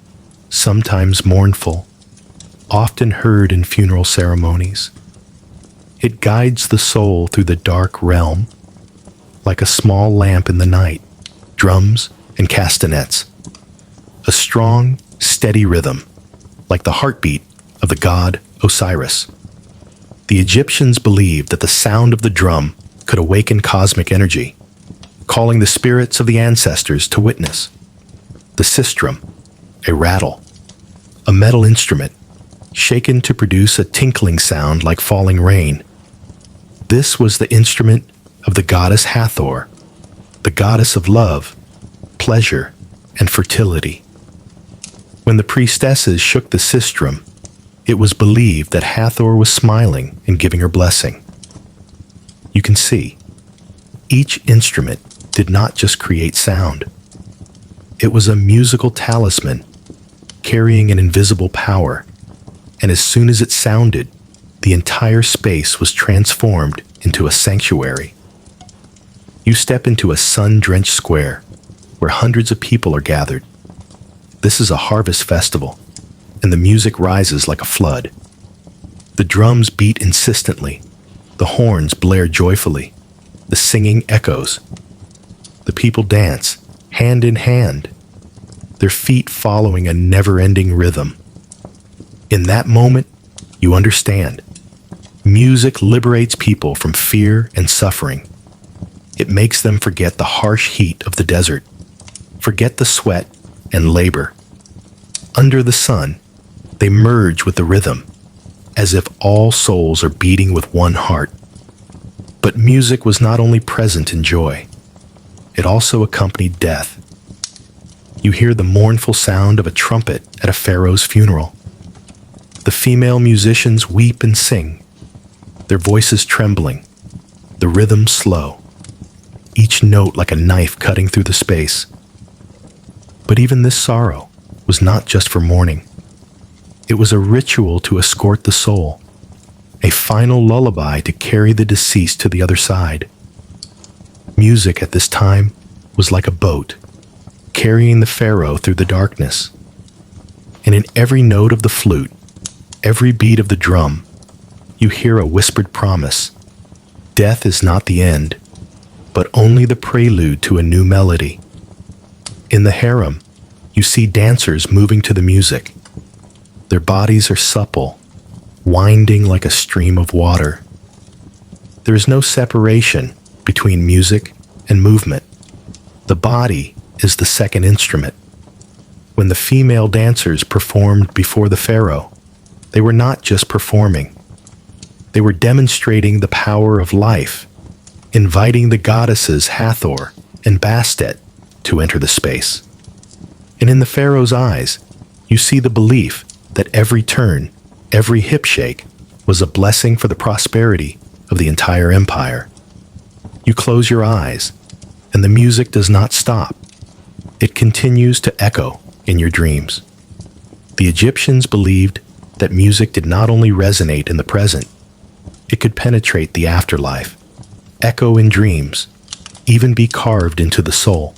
sometimes mournful, often heard in funeral ceremonies. It guides the soul through the dark realm, like a small lamp in the night, drums and castanets. A strong, steady rhythm, like the heartbeat of the god Osiris. The Egyptians believed that the sound of the drum could awaken cosmic energy, calling the spirits of the ancestors to witness. The sistrum, a rattle, a metal instrument, shaken to produce a tinkling sound like falling rain. This was the instrument of the goddess Hathor, the goddess of love, pleasure, and fertility. When the priestesses shook the sistrum, it was believed that Hathor was smiling and giving her blessing. You can see, each instrument did not just create sound. It was a musical talisman, carrying an invisible power, and as soon as it sounded, the entire space was transformed into a sanctuary. You step into a sun-drenched square, where hundreds of people are gathered. This is a harvest festival, and the music rises like a flood. The drums beat insistently, the horns blare joyfully, the singing echoes. The people dance, hand in hand, their feet following a never-ending rhythm. In that moment, you understand. Music liberates people from fear and suffering. It makes them forget the harsh heat of the desert, forget the sweat and labor. Under the sun, they merge with the rhythm, as if all souls are beating with one heart. But music was not only present in joy, it also accompanied death. You hear the mournful sound of a trumpet at a pharaoh's funeral. The female musicians weep and sing, their voices trembling, the rhythm slow, each note like a knife cutting through the space. But even this sorrow was not just for mourning. It was a ritual to escort the soul, a final lullaby to carry the deceased to the other side. Music at this time was like a boat, carrying the pharaoh through the darkness. And in every note of the flute, every beat of the drum, you hear a whispered promise. Death is not the end, but only the prelude to a new melody. In the harem, you see dancers moving to the music. Their bodies are supple, winding like a stream of water. There is no separation between music and movement. The body is the second instrument. When the female dancers performed before the pharaoh, they were not just performing. They were demonstrating the power of life, inviting the goddesses Hathor and Bastet to enter the space. And in the pharaoh's eyes, you see the belief that every turn, every hip shake, was a blessing for the prosperity of the entire empire. You close your eyes, and the music does not stop. It continues to echo in your dreams. The Egyptians believed that music did not only resonate in the present, it could penetrate the afterlife, echo in dreams, even be carved into the soul.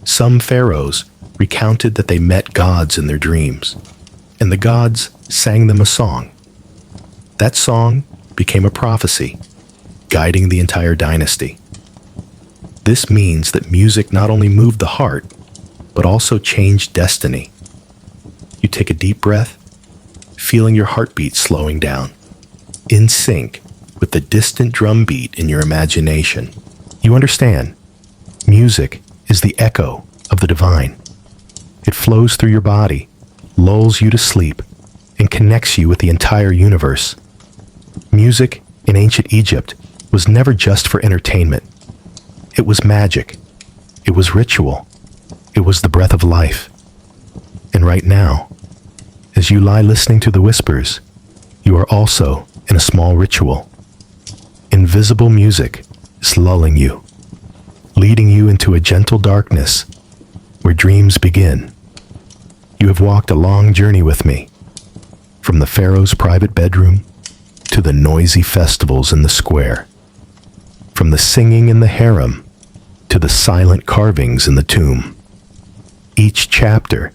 Some pharaohs recounted that they met gods in their dreams, and the gods sang them a song. That song became a prophecy, guiding the entire dynasty. This means that music not only moved the heart, but also change destiny. You take a deep breath, feeling your heartbeat slowing down, in sync with the distant drum beat in your imagination. You understand, music is the echo of the divine. It flows through your body, lulls you to sleep, and connects you with the entire universe. Music in ancient Egypt was never just for entertainment. It was magic. It was ritual. It was the breath of life. And right now, as you lie listening to the whispers, you are also in a small ritual. Invisible music is lulling you, leading you into a gentle darkness where dreams begin. You have walked a long journey with me, from the Pharaoh's private bedroom to the noisy festivals in the square, from the singing in the harem to the silent carvings in the tomb. Each chapter,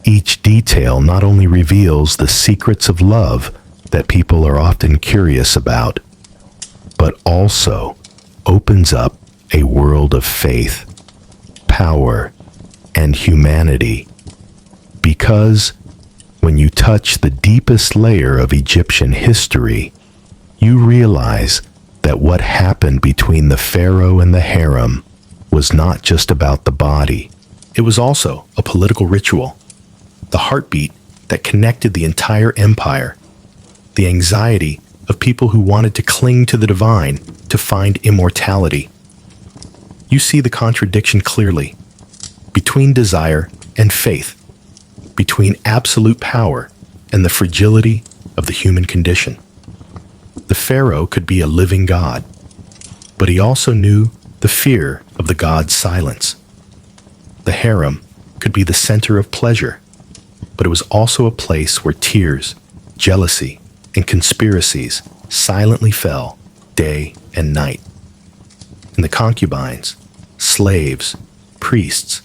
each detail not only reveals the secrets of love that people are often curious about, but also opens up a world of faith, power, and humanity. Because when you touch the deepest layer of Egyptian history, you realize that what happened between the pharaoh and the harem was not just about the body. It was also a political ritual, the heartbeat that connected the entire empire, the anxiety of people who wanted to cling to the divine to find immortality. You see the contradiction clearly between desire and faith, between absolute power and the fragility of the human condition. The pharaoh could be a living god, but he also knew the fear of the god's silence. The harem could be the center of pleasure, but it was also a place where tears, jealousy, and conspiracies silently fell day and night. And the concubines, slaves, priests,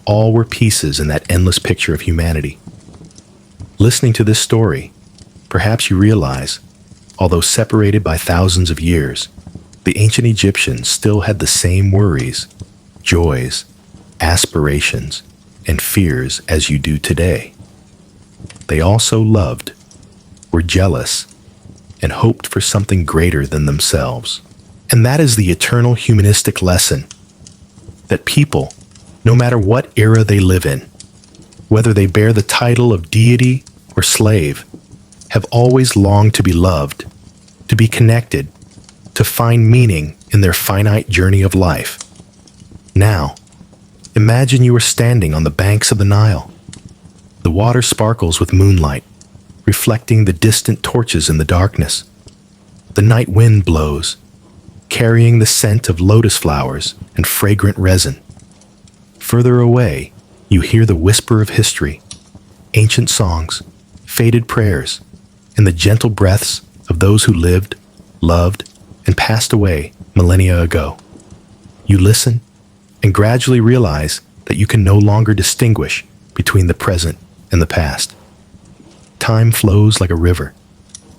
all were pieces in that endless picture of humanity. Listening to this story, perhaps you realize, although separated by thousands of years, the ancient Egyptians still had the same worries, joys, aspirations, and fears as you do today. They also loved, were jealous, and hoped for something greater than themselves. And that is the eternal humanistic lesson, that people, no matter what era they live in, whether they bear the title of deity or slave, have always longed to be loved, to be connected, to find meaning in their finite journey of life. Now, imagine you are standing on the banks of the Nile. The water sparkles with moonlight, reflecting the distant torches in the darkness. The night wind blows, carrying the scent of lotus flowers and fragrant resin. Further away, you hear the whisper of history, ancient songs, faded prayers, and the gentle breaths of those who lived, loved, and passed away millennia ago. You listen and gradually realize that you can no longer distinguish between the present and the past. Time flows like a river,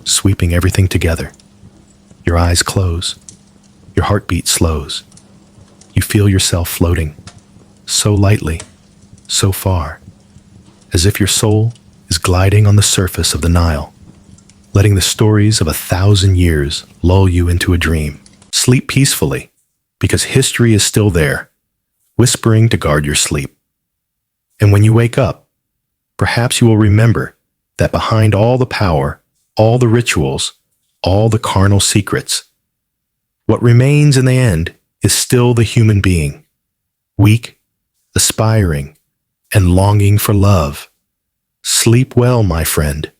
sweeping everything together. Your eyes close. Your heartbeat slows. You feel yourself floating, so lightly, so far, as if your soul is gliding on the surface of the Nile, letting the stories of 1,000 years lull you into a dream. Sleep peacefully, because history is still there, whispering to guard your sleep. And when you wake up, perhaps you will remember that behind all the power, all the rituals, all the carnal secrets, what remains in the end is still the human being, weak, aspiring, and longing for love. Sleep well, my friend.